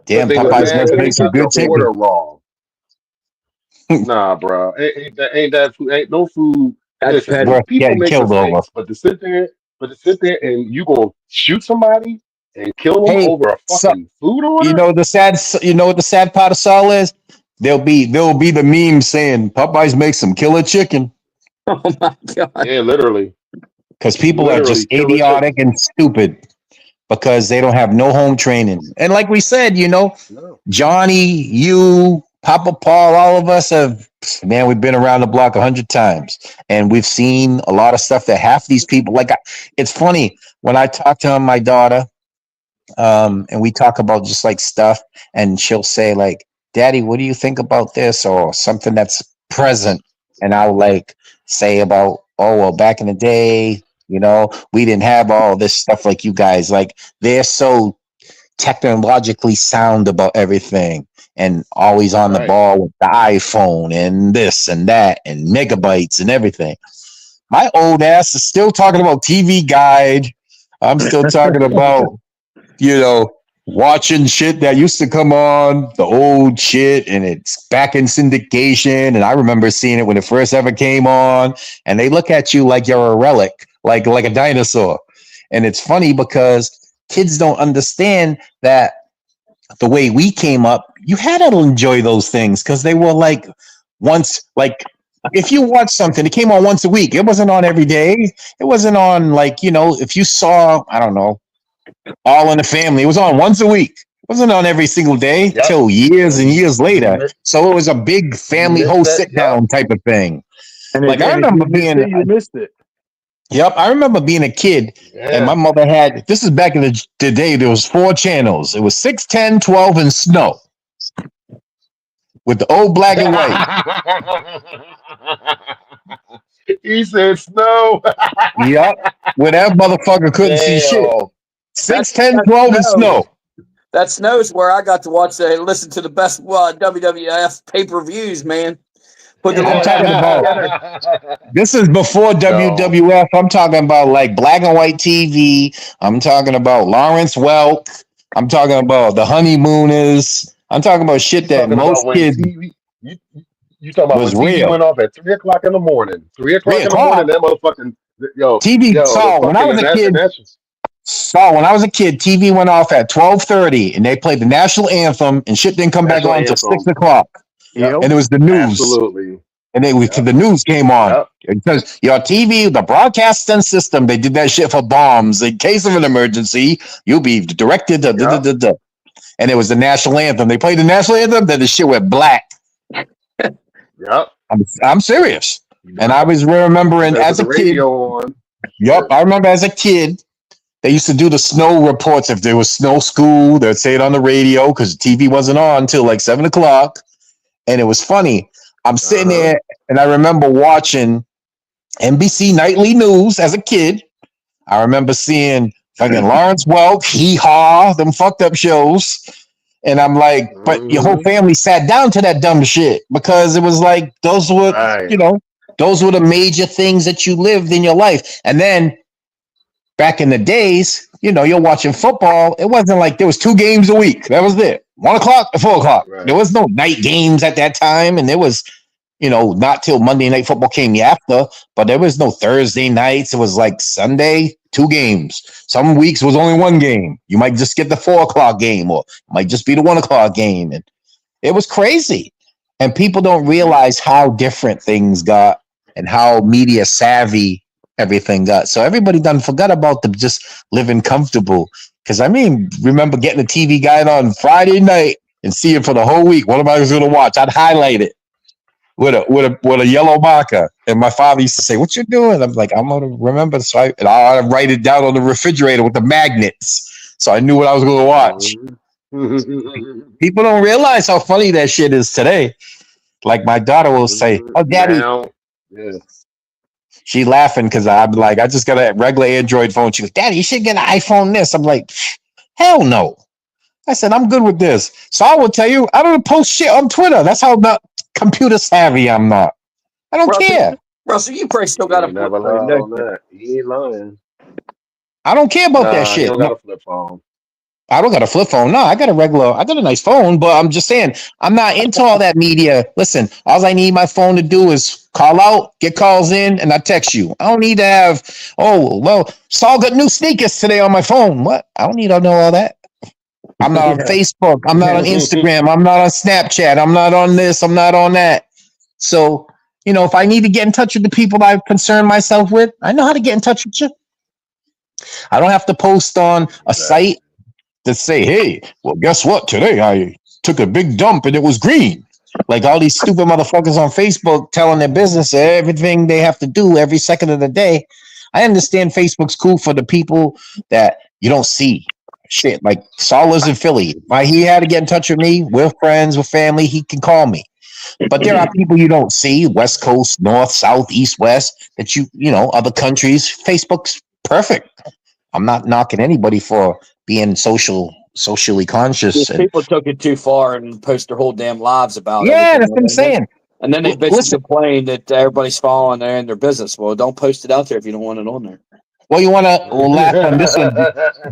Damn, They was Popeyes mad must because they make some got the good chicken. order wrong. Nah, bro, ain't that food? Ain't no food. That's Listen, petty. Worth people getting make killed over. mistakes, but to sit there and you gonna shoot somebody and kill them Hey, over a so fucking food order? you know what the sad part of Saul is? There'll be the meme saying Popeyes makes some killer chicken Oh my god. Yeah, literally, because people are literally just kill a idiotic chicken. and stupid because they don't have no home training. And like we said, No. Johnny, you, Papa Paul, all of us man, we've been around the block 100 times and we've seen a lot of stuff that half these people it's funny when I talk to my daughter, and we talk about just like stuff, and she'll say like, Daddy, what do you think about this, or something that's present? And I'll like say about, oh well, back in the day, we didn't have all this stuff like you guys. Like they're so technologically sound about everything and always on the Right. ball with the iPhone and this and that and megabytes and everything. My old ass is still talking about TV Guide. I'm still talking about, watching shit that used to come on, the old shit, and it's back in syndication. And I remember seeing it when it first ever came on, and they look at you like you're a relic, like a dinosaur. And it's funny because kids don't understand that the way we came up, you had to enjoy those things because they were like if you watch something, it came on once a week. It wasn't on every day. It wasn't on if you saw, I don't know, All in the Family, it was on once a week. It wasn't on every single day till years and years later. So it was a big family host sit down type of thing. And Like I remember you missed it. Yep, I remember being a kid, and my mother had. This is back in the day. There was 4 channels. It was 6, 10, 12, and Snow, with the old black and white. He said snow. Yep, where that motherfucker couldn't see shit. Damn. 6, 10, 12, and Snow. That Snow's where I got to listen to the best WWF pay-per-views, man. I'm talking about. This is before WWF. I'm talking about like black and white TV. I'm talking about Lawrence Welk. I'm talking about the Honeymooners. I'm talking about shit that most kids You talking about when was TV real. went off at 3 o'clock in the morning? 3 o'clock 3 in the morning, o'clock. that motherfucking TV Saul, when I was a kid, TV went off at 12:30 and they played the national anthem and shit didn't come back national on until 6 anthem. o'clock. Yep, And it was the news. absolutely. And Yep, the news came on. yep. Because your TV, the broadcasting system, they did that shit for bombs. In case of an emergency, you'll be directed to Yep. And it was the national anthem. They played the national anthem, then the shit went black. Yep. I'm serious. And I was remembering as a the kid. radio on. Yep, I remember as a kid, they used to do the snow reports. If there was snow school, they'd say it on the radio because TV wasn't on until like 7 o'clock. And it was funny. I'm sitting there and I remember watching NBC Nightly News as a kid. I remember seeing fucking Lawrence Welk, Hee Haw, them fucked up shows. And I'm like, but your whole family sat down to that dumb shit because it was like those were, those were the major things that you lived in your life. And then back in the days, you're watching football. It wasn't like there was 2 games a week. That was it. 1 o'clock and 4 o'clock. Right. There was no night games at that time. And there was, not till Monday Night Football came after, but there was no Thursday nights. It was like Sunday, 2 games. Some weeks was only 1 game. You might just get the 4 o'clock game or it might just be the 1 o'clock game. And it was crazy. And people don't realize how different things got and how media savvy everything got. So everybody done forgot about them just living comfortable. Because remember getting a TV guide on Friday night and seeing for the whole week what am I going to watch? I'd highlight it with a yellow marker. And my father used to say, "What you doing?" I'm like, "I'm going to remember." So I'd write it down on the refrigerator with the magnets, so I knew what I was going to watch. People don't realize how funny that shit is today. Like my daughter will say, "Oh, Daddy." She laughing because I'm like, I just got a regular Android phone. She goes, "Daddy, you should get an iPhone this." I'm like, hell no. I said, I'm good with this. So I will tell you, I don't post shit on Twitter. That's how not computer savvy I'm not. I don't care. Russell, you probably still got a never flip phone. on that. He ain't lying. I don't care about that shit. You don't got a flip phone. I don't got a flip phone. No, I got a nice phone, but I'm just saying, I'm not into all that media. Listen, all I need my phone to do is call out, get calls in, and I text you. I don't need to have, Saul got new sneakers today on my phone. What? I don't need to know all that. I'm not on Facebook. I'm not on Instagram. I'm not on Snapchat. I'm not on this. I'm not on that. So, if I need to get in touch with the people I concern myself with, I know how to get in touch with you. I don't have to post on a site to say, "Hey, well, guess what? Today I took a big dump and it was green." Like all these stupid motherfuckers on Facebook telling their business everything they have to do every second of the day. I understand Facebook's cool for the people that you don't see. Shit, like Saul lives in Philly. He had to get in touch with me. We're friends, we're family. He can call me. But there are people you don't see, West Coast, North, South, East, West, that other countries. Facebook's perfect. I'm not knocking anybody for being socially conscious. People took it too far and post their whole damn lives about it. Yeah, that's what I'm saying. And then they basically complain that everybody's following there in their business. Well, don't post it out there if you don't want it on there. Well, you want to laugh on this one.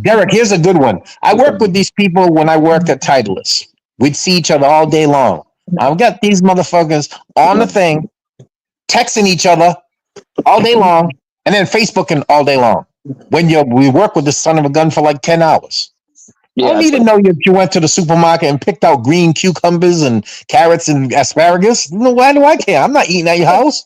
Derek, here's a good one. I worked with these people when I worked at Titleist. We'd see each other all day long. I've got these motherfuckers on the thing, texting each other all day long, and then Facebooking all day long. When we work with the son of a gun for like 10 hours. Yeah, I don't need to know if you went to the supermarket and picked out green cucumbers and carrots and asparagus. Why do I care? I'm not eating at your house.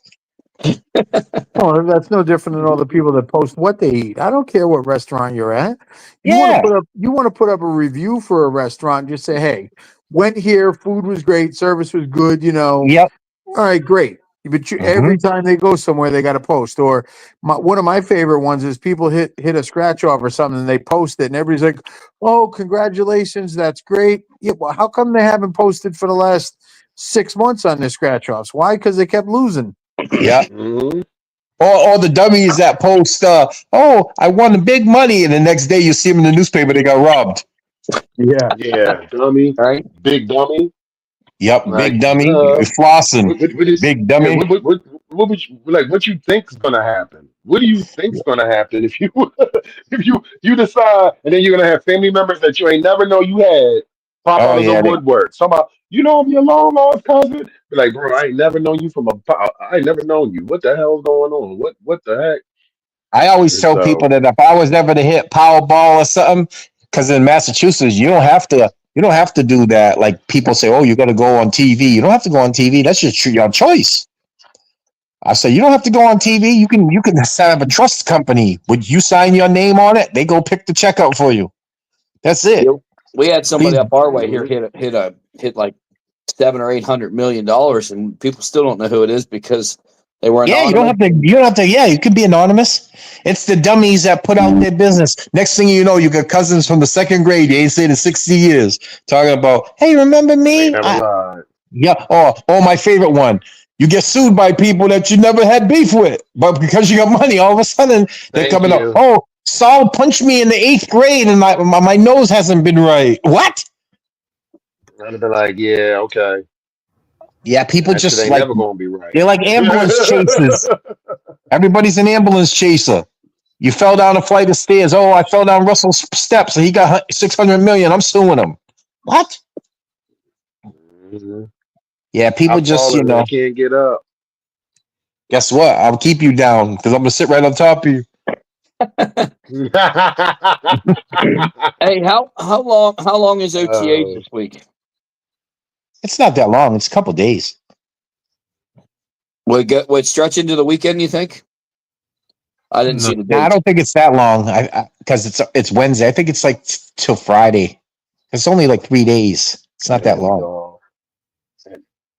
Oh, that's no different than all the people that post what they eat. I don't care what restaurant you're at. You want to put up a review for a restaurant. Just say, "Hey, went here, food was great, service was good." Yep. All right, great. But every time they go somewhere, they got to post. Or one of my favorite ones is people hit a scratch off or something, and they post it, and everybody's like, "Oh, congratulations, that's great." Yeah, well, how come they haven't posted for the last 6 months on their scratch offs? Why? Because they kept losing. Yeah. Or the dummies that post, I won big money, and the next day you see them in the newspaper, they got robbed. Yeah, dummy, right? Big dummy. Yep, big dummy, flossing, big dummy. What you think's gonna happen? What do you think's gonna happen if you if you decide, and then you're gonna have family members that you ain't never know you had pop out of the woodwork. Somehow, I'm your long lost cousin. Be like, bro, I ain't never known you I ain't never known you. What the hell's going on? What the heck? I always And tell people so that if I was ever to hit Powerball or something, because in Massachusetts you don't have to do that. Like people say, oh, you got to go on TV. You don't have to go on TV. That's your choice. I say you don't have to go on TV. You can set up a trust company. Would you sign your name on it? They go pick the check out for you. That's it. Yep. We had somebody Please. up our way here mhm. hit like $700 or $800 million, and people still don't know who it is because they were Yeah, you don't anonymous. have to. You don't have to. Yeah, you can be anonymous. It's the dummies that put out their business. Next thing you know, you got cousins from the second grade. You ain't seen in 60 years talking about, hey, remember They me? never lied. Yeah. Oh, my favorite one. You get sued by people that you never had beef with, but because you got money, all of a sudden they're Thank coming up. you. Oh, Saul punched me in the 8th grade, and my nose hasn't been right. What? I'd have been like, yeah, okay. Yeah, people That shit just ain't like never gonna be right. they're like ambulance chasers. Everybody's an ambulance chaser. You fell down a flight of stairs. Oh, I fell down Russell's steps, and he got 600 million. I'm suing him. What? Mhm. Yeah, people I've just fallen and I can't get up. guess what? I'll keep you down because I'm gonna sit right on top of you. Hey, how long is OTAs Oh, this week? It's not that long. It's a couple days. Would it stretch into the weekend? You think? I didn't No. see the Nah, I dates. don't think it's that long. I because it's Wednesday. I think it's like till Friday. It's only like 3 days. It's not that there we long. go.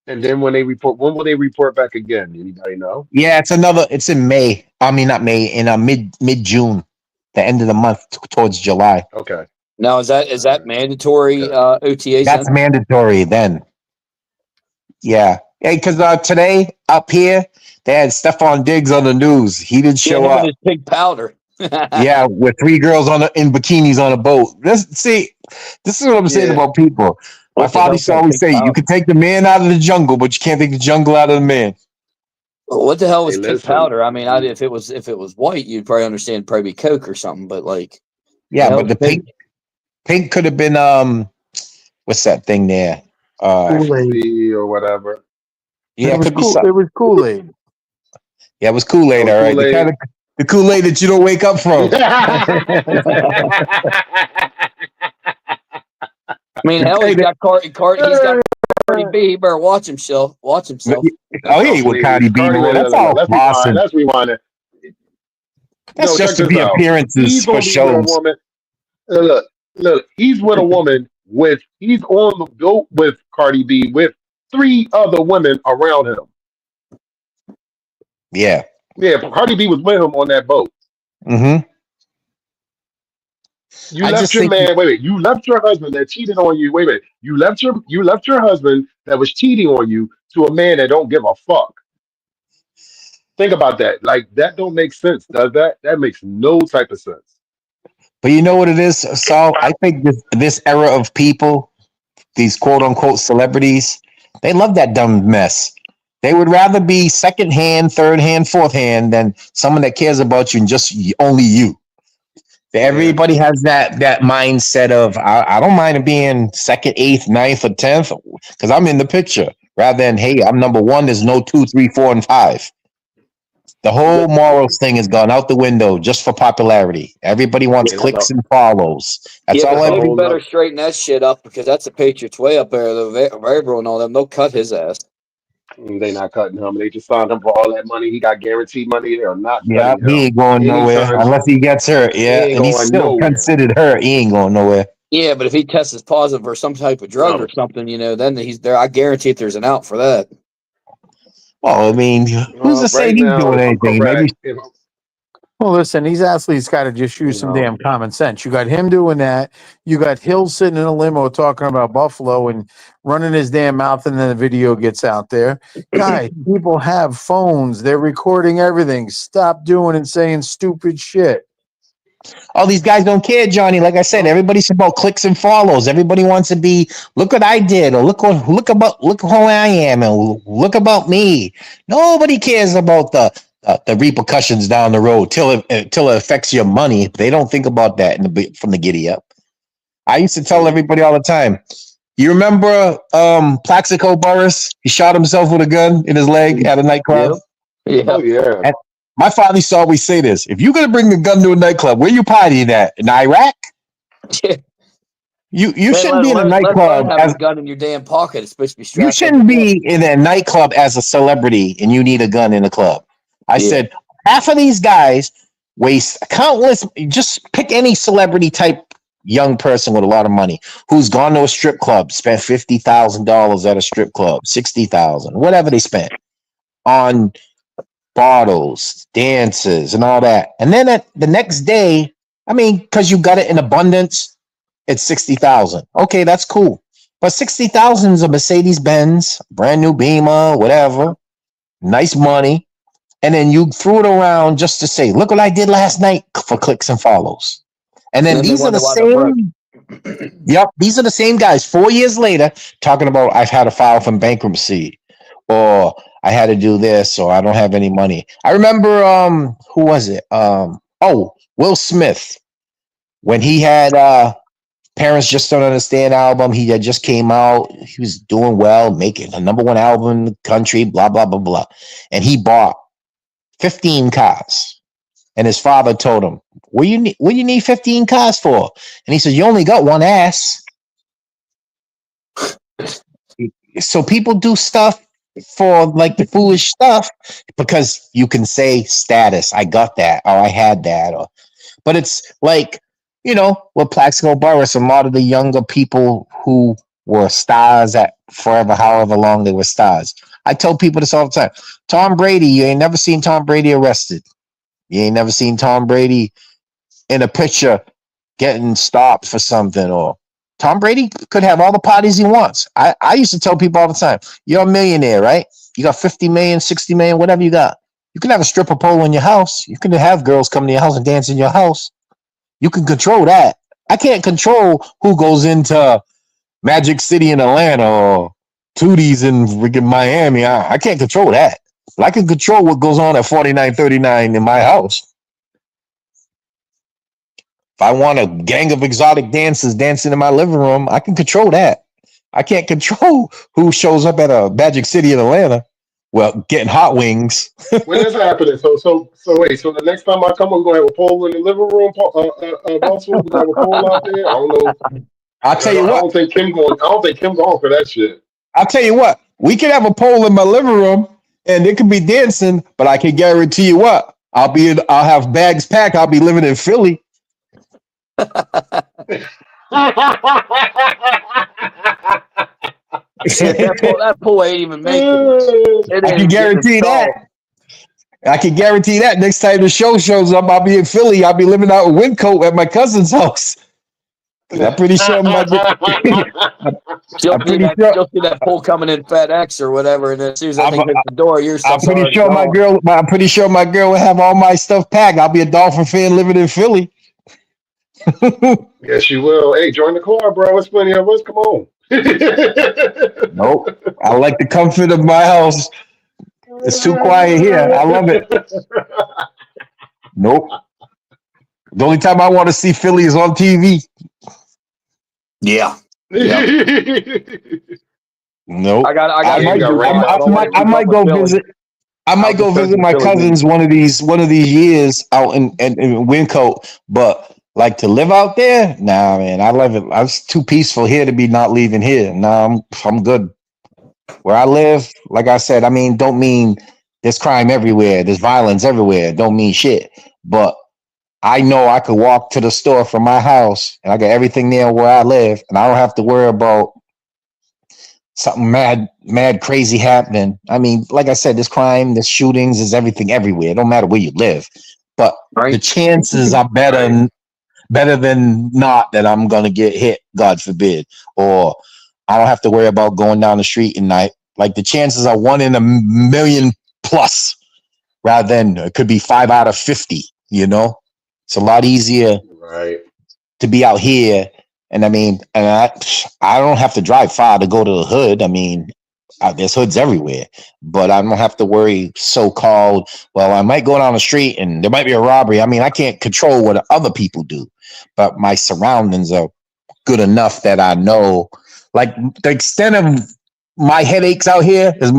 And then when will they report back again? Anybody know? Yeah, it's another. It's in May. I mean, not May. In mid June, the end of the month towards July. Okay. Now is that All right. mandatory Okay. OTAs That's then? mandatory then. Yeah. Hey, because today up here they had Stephon Diggs on the news. He didn't Yeah, show him and up. his pig powder. Yeah, with 3 girls in bikinis on a boat. This is what I'm saying Yeah. about people. My What the father hell's used to that always pig say, "You powder? can take the man out of the jungle, but you can't take the jungle out of the man." What the hell Hey, was pig listen. powder? I mean, if it was white, you'd probably understand probably Coke or something. But like, the Yeah, hell but was the pig? pink could have been what's that thing there? Kool-Aid. Ecstasy or whatever. Yeah, It it was could be cool. something. It was Kool-Aid. Yeah, it was Kool-Aid, Oh, all right. Kool-Aid. The Kool-Aid that you don't wake up from. I mean, hell, Hey, he's got Cardi B. He better watch himself. Watch himself. oh, he No, ain't with please. Cardi B Cardi, no more. wait, That's look, all let's rewind. Boston. Let's rewind it. That's No, check just to this be out. He's appearances for gonna be with a shows. woman. Look, he's with a woman he's on the boat with Cardi B with 3 other women around him. Yeah. Yeah, Cardi B was with him on that boat. Hmm. You I left just your think, man. Wait. You left your husband that cheated on you. Wait. You left your husband that was cheating on you to a man that don't give a fuck. Think about that. Like that don't make sense, does that? That makes no type of sense. but you know what it is, Saul? I think this era of people, these quote unquote celebrities, they love that dumb mess. They would rather be second hand, third hand, fourth hand than someone that cares about you and just only you. Yeah. Everybody has that mindset of I don't mind being second, eighth, ninth, or 10th because I'm in the picture. Rather than hey, I'm number one. There's no 2, 3, 4, and 5. The whole morals thing has gone out the window just for popularity. Everybody wants Yeah. So, clicks and follows. That's yeah, but all. That's a Kobe whole better nother. straighten that shit up because that's the Patriots way up there. The Vrabel and all them, they'll cut his ass. They not cutting him. They just signed him for all that money. He got guaranteed money. They are not Yeah, cutting he him ain't going nowhere anytime unless he soon. gets hurt. He Yeah, ain't and he's going still nowhere. considered hurt. He ain't going nowhere. Yeah, but if he tests positive for some type of drug or No. something, then he's there. I guarantee if there's an out for that. Well, I mean, who's to say Right he's now, doing if I'm anything? Maybe. correct, if Well, listen, these athletes got to just use you some know, damn common sense. You got him doing that. You got Hill sitting in a limo talking about Buffalo and running his damn mouth, and then the video gets out there. Guys, people have phones. They're recording everything. Stop doing and saying stupid shit. All these guys don't care, Johnny. Like I said, everybody's about clicks and follows. Everybody wants to be, look what I did, or look who I am, and look about me. Nobody cares about the repercussions down the road till it affects your money. They don't think about that from the giddy up. I used to tell everybody all the time. You remember Plaxico Burress? He shot himself with a gun in his leg at a nightclub. Yep. Yeah. oh yeah, My father used to always say this: if you're gonna bring a gun to a nightclub, where you partying at? In Iraq? You Man, shouldn't be in a let alone nightclub having as a gun in your damn pocket. It's supposed to be you strapped shouldn't up your be in a nightclub as a celebrity and you need a gun in a club. I Yeah. said half of these guys waste countless. Just pick any celebrity type young person with a lot of money who's gone to a strip club, spent $50,000 at a strip club, 60,000, whatever they spent on bottles, dances, and all that. And then at the next day, I mean, because you got it in abundance, it's 60,000. Okay, that's cool. But 60,000 is a Mercedes Benz, brand new Beamer, whatever, nice money. And then you threw it around just to say, look what I did last night for clicks and follows. And then And then they these are the wonder why they're broke. same, yep, these are the same guys 4 years later talking about I've had to file for bankruptcy or I had to do this or I don't have any money. I remember who was it? Will Smith when he had Parents Just Don't Understand album. He had just came out. He was doing well, making a #1 album in the country, blah, blah, blah, blah. And he bought 15 cars. And his father told him, what do you need 15 cars for? And he said, you only got one ass. So people do stuff for like the foolish stuff because you can say status. I got that, or I had that, but it's like, with Plaxico Burress, a lot of the younger people who were stars at forever, however long they were stars. I tell people this all the time. Tom Brady, you ain't never seen Tom Brady arrested. You ain't never seen Tom Brady in a picture getting stopped for something. Or Tom Brady could have all the parties he wants. I used to tell people all the time, you're a millionaire, right? You got 50 million, 60 million, whatever you got. You can have a stripper pole in your house. You can have girls come to your house and dance in your house. You can control that. I can't control who goes into Magic City in Atlanta or Tootie's in freaking Miami. I can't control that. But I can control what goes on at 4939 in my house. If I want a gang of exotic dancers dancing in my living room, I can control that. I can't control who shows up at a Magic City in Atlanta. Well, getting hot wings. When is happening? So wait. So the next time I come, we're gonna have a poll in the living room. Russell, we're gonna have a poll out there. I don't know. I'll tell you I what. don't think Kim going. I don't think Kim going for that shit. I'll tell you what. We can have a poll in my living room, and it could be dancing. But I can guarantee you what. I'll have bags packed. I'll be living in Philly. That pool ain't even making it. I can guarantee that. I can guarantee that next time the show shows up, I'll be in Philly. I'll be living out in Windcoat at my cousin's house. I'm pretty sure You'll see that pool coming in FedEx or whatever, and as soon as that thing hits the door, I'm pretty sure my girl will have all my stuff packed. I'll be a Dolphin fan living in Philly. Yes, you will. Hey, join the club, bro. It's plenty of us. Come on. Nope. I like the comfort of my house. It's too quiet here. I love it. Nope. The only time I want to see Philly is on TV. Yeah. Nope. I might go visit. I might go visit my cousins one of these years out in Windcoat, but like to live out there, nah, man. I love it. I'm too peaceful here to be not leaving here. Nah, I'm good. Where I live, like I said, I mean, don't mean there's crime everywhere, there's violence everywhere. Don't mean shit. But I know I could walk to the store from my house and I got everything there where I live, and I don't have to worry about something mad crazy happening. I mean, like I said, there's crime, there's shootings, there's everything everywhere. It don't matter where you live. But the chances are better than not that I'm gonna get hit, God forbid, or I don't have to worry about going down the street at night. Like the chances are 1 in a million plus, rather than it could be 5 out of 50. It's a lot easier to be out here. And I mean, I don't have to drive far to go to the hood. I mean, there's hoods everywhere, but I don't have to worry so-called, well, I might go down the street and there might be a robbery. I mean, I can't control what other people do, but my surroundings are good enough that I know, like the extent of my headaches out here is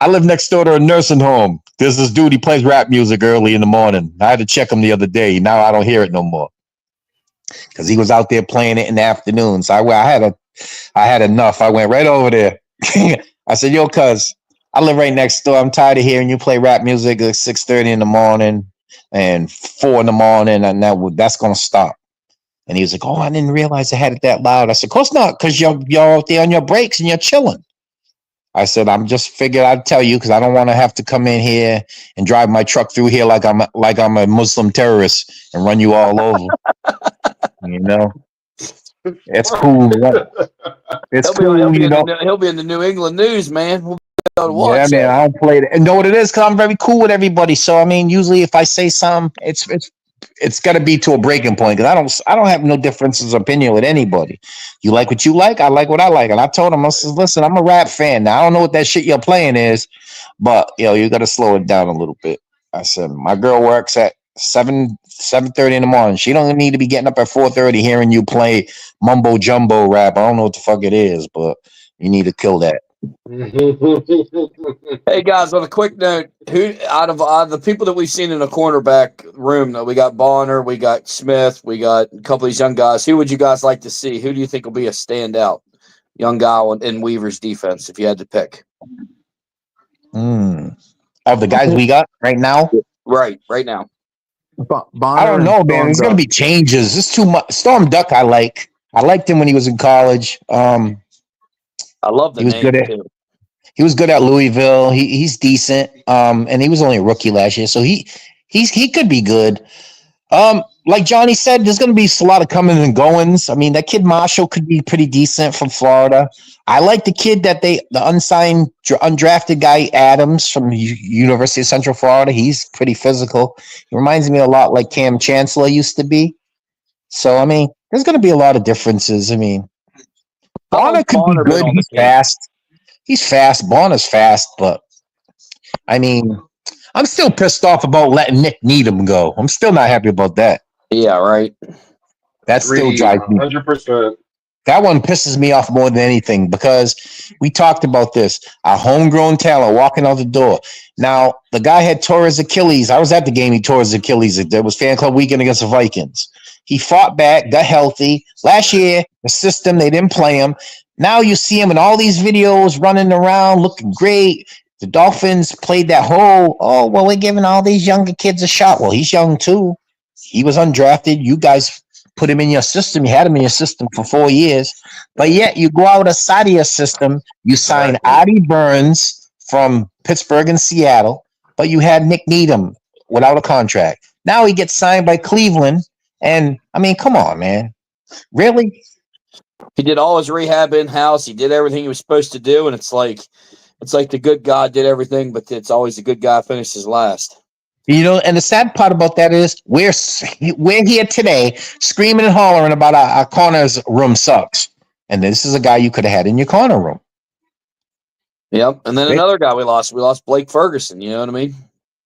I live next door to a nursing home. There's this dude, he plays rap music early in the morning. I had to check him the other day. Now I don't hear it no more because he was out there playing it in the afternoon. So I had enough. I went right over there. I said, yo, cuz, I live right next door. I'm tired of hearing you play rap music at 6:30 in the morning and 4 in the morning, and that's gonna stop. And he was like, oh, I didn't realize I had it that loud. I said, of course not, because you're out there on your breaks and you're chilling. I said, I'm just figured I'd tell you because I don't want to have to come in here and drive my truck through here like I'm a Muslim terrorist and run you all over. You know, it's cool. It's He'll cool. be he'll be in the New England news, man. We'll be able to Yeah, watch man, that. I don't play it. And know what it is? Because I'm very cool with everybody. So I mean, usually if I say something, it's got to be to a breaking point because I don't have no differences of opinion with anybody. You like what you like, I like what I like, and I told him, I said, listen, I'm a rap fan. Now I don't know what that shit you're playing is, but you got to slow it down a little bit. I said, my girl works at 7:30 in the morning. She don't need to be getting up at 4:30 hearing you play mumbo jumbo rap. I don't know what the fuck it is, but you need to kill that. Hey guys, on a quick note, who out of the people that we've seen in the cornerback room, though, we got Bonner, we got Smith, we got a couple of these young guys. Who would you guys like to see? Who do you think will be a standout young guy in Weaver's defense if you had to pick? Of the guys we got right now, Right now. I don't know, man. There's gonna be changes. It's too much. Storm Duck, I liked him when he was in college. I love the He was name good at too. He was good at Louisville. He's decent. And he was only a rookie last year, so he could be good. Like Johnny said, there's going to be a lot of coming and goings. I mean, that kid Marshall could be pretty decent from Florida. I like the kid the unsigned, undrafted guy Adams from University of Central Florida. He's pretty physical. He reminds me a lot like Cam Chancellor used to be. So I mean, there's going to be a lot of differences. I mean, Bonner could be good. He's fast. He's fast. Bonner's fast, but I mean, I'm still pissed off about letting Nick Needham go. I'm still not happy about that. Yeah, right. That still drives me. 100%. That one pisses me off more than anything because we talked about this. Our homegrown talent walking out the door. Now, the guy had tore his Achilles. I was at the game. He tore his Achilles. There was fan club weekend against the Vikings. He fought back, got healthy. Last year, the system, they didn't play him. Now you see him in all these videos running around, looking great. The Dolphins played that whole, we're giving all these younger kids a shot. Well, he's young too. He was undrafted. You guys put him in your system. You had him in your system for 4 years. But yet you go outside of your system. You sign Artie Burns from Pittsburgh and Seattle, but you had Nick Needham without a contract. Now he gets signed by Cleveland. And, I mean, come on, man. Really? He did all his rehab in-house. He did everything he was supposed to do, and it's like the good guy did everything, but it's always the good guy finishes last. And the sad part about that is we're here today screaming and hollering about our corners room sucks. And this is a guy you could have had in your corner room. Yep. And then another guy we lost Blake Ferguson. You know what I mean?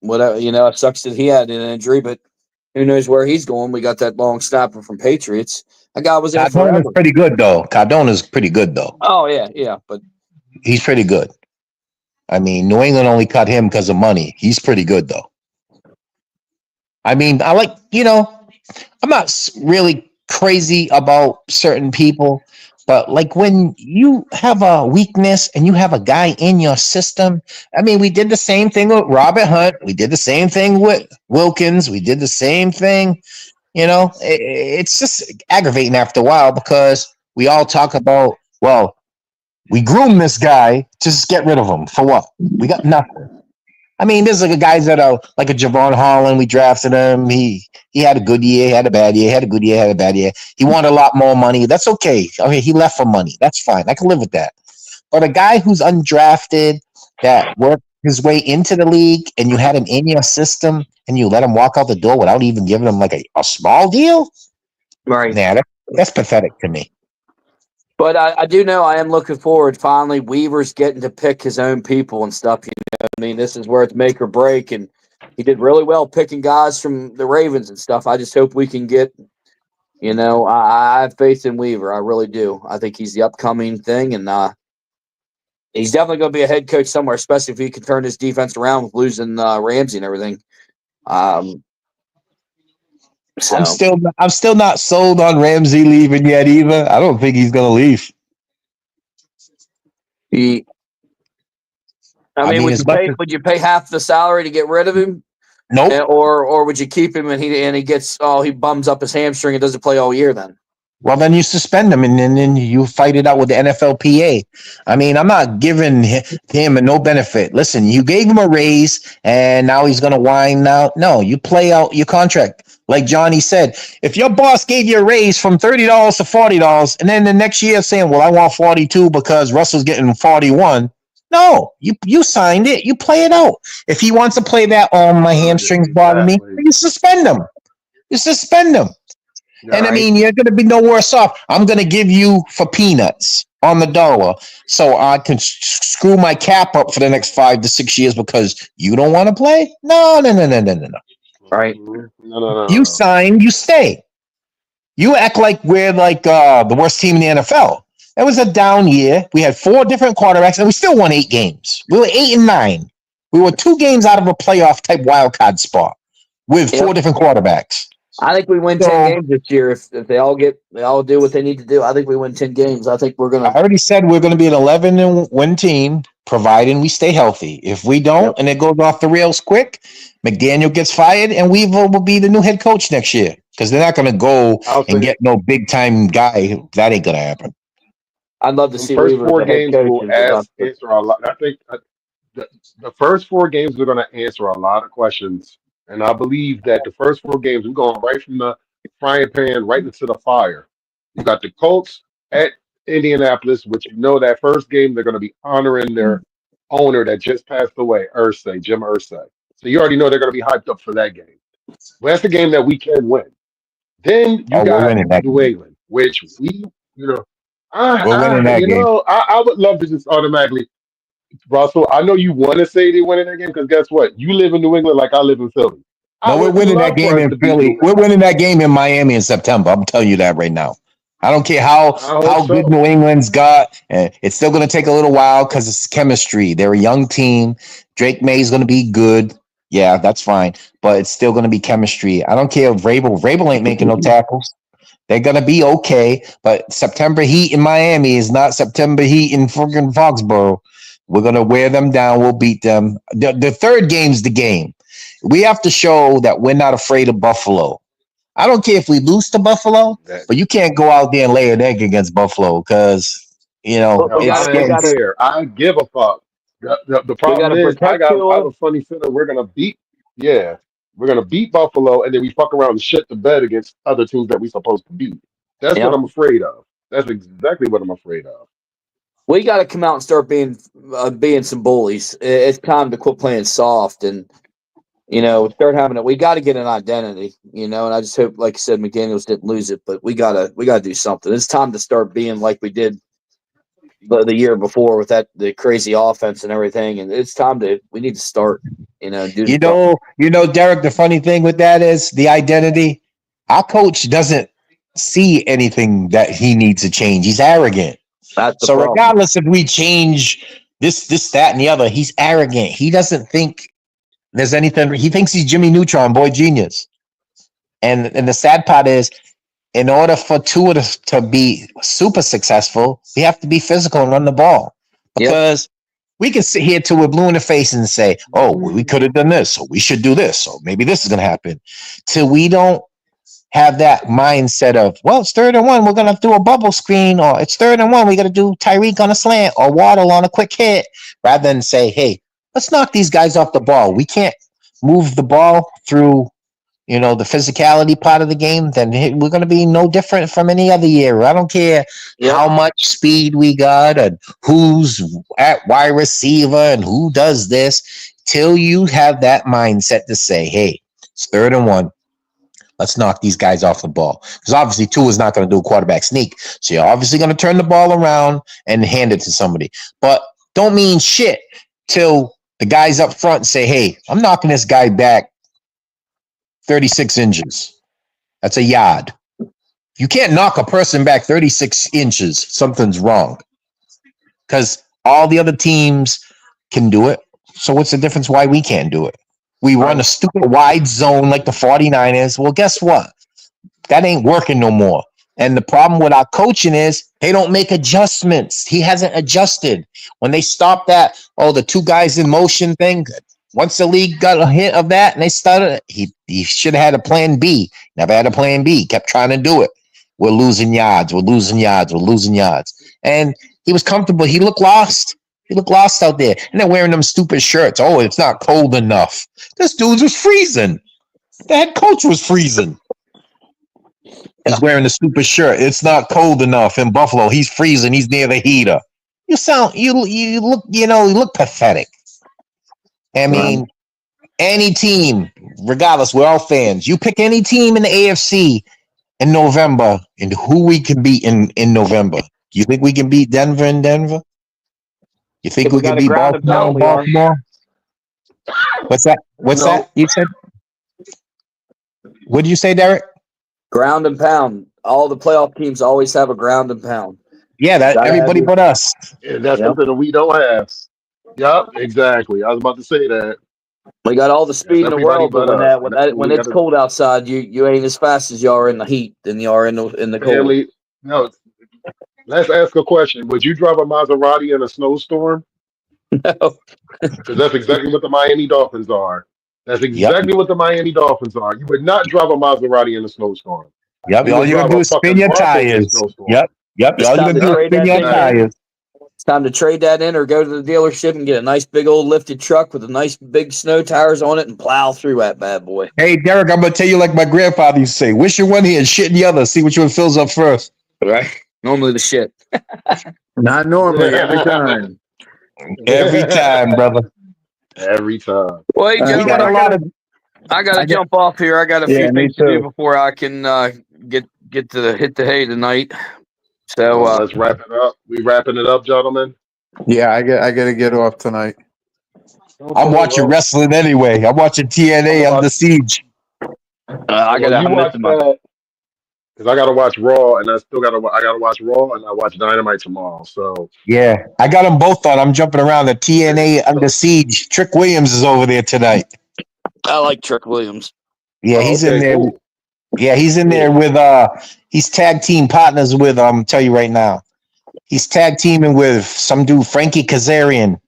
Whatever, it sucks that he had an injury, but who knows where he's going. We got that long snapper from Patriots. That guy was in forever. Cardona's pretty good, though. Cardona's pretty good, though. Oh, yeah, but he's pretty good. I mean, New England only cut him because of money. He's pretty good, though. I mean, I like, I'm not really crazy about certain people, but like when you have a weakness and you have a guy in your system, I mean, we did the same thing with Robert Hunt. We did the same thing with Wilkins. We did the same thing. It's just aggravating after a while because we all talk about, well, we groomed this guy, just get rid of him. For what? We got nothing. I mean, there's like guys that are like a Javon Holland. We drafted him. He had a good year, he had a bad year, had a good year, had a bad year. He wanted a lot more money. That's okay. Okay, he left for money. That's fine. I can live with that. But a guy who's undrafted that worked his way into the league and you had him in your system and you let him walk out the door without even giving him like a small deal? Right. Yeah, that's pathetic to me. But I do know I am looking forward. Finally, Weaver's getting to pick his own people and stuff. I mean, this is where it's make or break, and he did really well picking guys from the Ravens and stuff. I just hope we can get, I have faith in Weaver. I really do. I think he's the upcoming thing, and He's definitely going to be a head coach somewhere, especially if he can turn his defense around with losing Ramsey and everything. So I'm still not sold on Ramsey leaving yet either. I don't think he's going to leave. I mean, would you pay half the salary to get rid of him? Nope. Or would you keep him and he bums up his hamstring and doesn't play all year then? Well, then you suspend him and then you fight it out with the NFLPA. I mean, I'm not giving him no benefit. Listen, you gave him a raise and now he's going to whine out. No, you play out your contract. Like Johnny said, if your boss gave you a raise from $30 to $40 and then the next year saying, well, I want 42 because Russell's getting 41. No, you signed it. You play it out. If he wants to play that, my hamstrings bother me, you suspend him. You suspend him. And I mean, you're going to be no worse off. I'm going to give you for peanuts on the dollar so I can screw my cap up for the next 5 to 6 years because you don't want to play? No. Right. No. You signed, you stay. You act like we're like the worst team in the NFL. It was a down year. We had 4 different quarterbacks, and we still won 8 games. We were 8-9. We were 2 games out of a playoff type wild card spot with 4 different quarterbacks. I think we win 10 games this year if they all do what they need to do. I think we win 10 games. I think we're gonna. I already said we're going to be an 11-win team, providing we stay healthy. If we don't, and it goes off the rails quick, McDaniel gets fired, and Weaver will be the new head coach next year because they're not going to go and get no big time guy. That ain't going to happen. I'd love to see first Weaver 4 games will answer a lot. I think the first 4 games are going to answer a lot of questions. And I believe that the first 4 games, we're going right from the frying pan right into the fire. You got the Colts at Indianapolis, which that first game they're going to be honoring their owner that just passed away, Jim Irsay. So you already know they're going to be hyped up for that game. Well, that's the game that we can win. Then you got New England, which we, I would love to just automatically. Russell, I know you want to say they winning that game because guess what? You live in New England like I live in Philly. No, we're winning that game in Philly. We're winning that game in Miami in September. I'm telling you that right now. I don't care how good New England's got. It's still going to take a little while because it's chemistry. They're a young team. Drake May's going to be good. Yeah, that's fine. But it's still going to be chemistry. I don't care if Vrabel ain't making no tackles. They're going to be okay. But September heat in Miami is not September heat in freaking Foxborough. We're going to wear them down. We'll beat them. The third game's the game. We have to show that we're not afraid of Buffalo. I don't care if we lose to Buffalo, but you can't go out there and lay an egg against Buffalo because, I give a fuck. The problem is I have a funny feeling we're going to beat Buffalo and then we fuck around and shit the bed against other teams that we're supposed to beat. That's what I'm afraid of. That's exactly what I'm afraid of. We got to come out and start being some bullies. It's time to quit playing soft and, start having it. We got to get an identity, and I just hope, like you said, McDaniels didn't lose it, but we gotta do something. It's time to start being like we did the year before with the crazy offense and everything. And it's time we need to start, Derek, the funny thing with that is the identity. Our coach doesn't see anything that he needs to change. He's arrogant. So regardless if we change this, that, and the other, he's arrogant. He doesn't think there's anything. He thinks he's Jimmy Neutron, boy genius. And the sad part is, in order for Tua to be super successful, we have to be physical and run the ball. Because we can sit here till we're blue in the face and say, oh, we could have done this, or we should do this, or maybe this is going to happen. Till we don't have that mindset of, well, it's 3rd and 1, we're going to do a bubble screen, or it's 3rd and 1, we got to do Tyreek on a slant or Waddle on a quick hit, rather than say, hey, let's knock these guys off the ball. We can't move the ball through, the physicality part of the game, then we're going to be no different from any other year. I don't care how much speed we got and who's at wide receiver and who does this, till you have that mindset to say, hey, it's 3rd and 1. Let's knock these guys off the ball. Because obviously, Tua is not going to do a quarterback sneak. So you're obviously going to turn the ball around and hand it to somebody. But don't mean shit till the guys up front say, hey, I'm knocking this guy back 36 inches. That's a yard. You can't knock a person back 36 inches. Something's wrong. Because All the other teams can do it. So what's the difference why we can't do it? We run a stupid wide zone like the 49ers. Well, guess what? That ain't working no more. And the problem with our coaching is they don't make adjustments. He hasn't adjusted. When they stopped that, the two guys in motion thing, once the league got a hint of that and they started, he should have had a plan B. Never had a plan B. Kept trying to do it. We're losing yards. We're losing yards. We're losing yards. And he was comfortable. He looked lost. He looked lost out there. And they're wearing them stupid shirts. Oh, it's not cold enough. This dude was freezing. The head coach was freezing. He's wearing the stupid shirt. It's not cold enough in Buffalo. He's freezing. He's near the heater. You look pathetic. I mean, any team, regardless, we're all fans. You pick any team in the AFC in November, and who we can beat in November. Do you think we can beat Denver in Denver? You think we can beat Baltimore in Baltimore? What's that? What's that? You said? What did you say, Derek? Ground and pound. All the playoff teams always have a ground and pound. Yeah, that everybody but us. Yeah, that's something that we don't have. Yep, exactly. I was about to say that. We got all the speed in the world, but when it's gotta, cold outside, you ain't as fast as you are in the heat than you are in the cold. Family, no. Let's ask a question. Would you drive a Maserati in a snowstorm? No. Because that's exactly what the Miami Dolphins are. That's exactly what the Miami Dolphins are. You would not drive a Maserati in a snowstorm. Yep. All you're gonna do is spin your tires. Yep. All you're gonna do is spin your tires. It's time to trade that in or go to the dealership and get a nice big old lifted truck with a nice big snow tires on it and plow through that bad boy. Hey, Derek, I'm gonna tell you like my grandfather used to say: wish in one hand, shit in the other. See which one fills up first. Right. Normally the shit. Not normally. Every time. Every time, brother. Every time. Well, hey, gentlemen, I gotta jump off here. I got a few things to do before I can get to hit the hay tonight. So let's wrap it up. We wrapping it up, gentlemen. Yeah, I gotta get off tonight. I'm watching wrestling anyway. I'm watching TNA Under Siege. I gotta watch that because I gotta watch Raw, and I gotta watch Raw, and I watch Dynamite tomorrow. So yeah, I got them both on. I'm jumping around. The TNA Under Siege. Trick Williams is over there tonight. I like Trick Williams. Yeah, he's in there. Cool. Yeah, he's in there with he's tag team partners with tell you right now. He's tag teaming with some dude, Frankie Kazarian.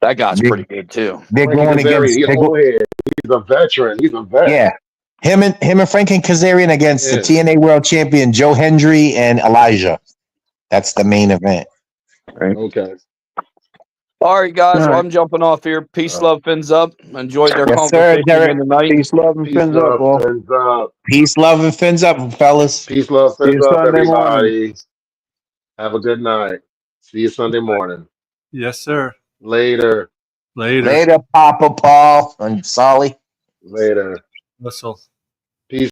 That guy's pretty good too. They're going against he's a veteran. He's a vet. Yeah. Him and Frankie Kazarian against the TNA World Champion Joe Hendry and Elijah. That's the main event. Right. Okay. All right, guys. Well, I'm jumping off here. Peace, love, fins up. Enjoyed their conversation in the night. Peace, love, and fins up. Peace, love, and fins up, fellas. Peace, love, fins up, everybody. Have a good night. See you Sunday morning. Yes, sir. Later, Papa Paul and Solly. Later. Whistle.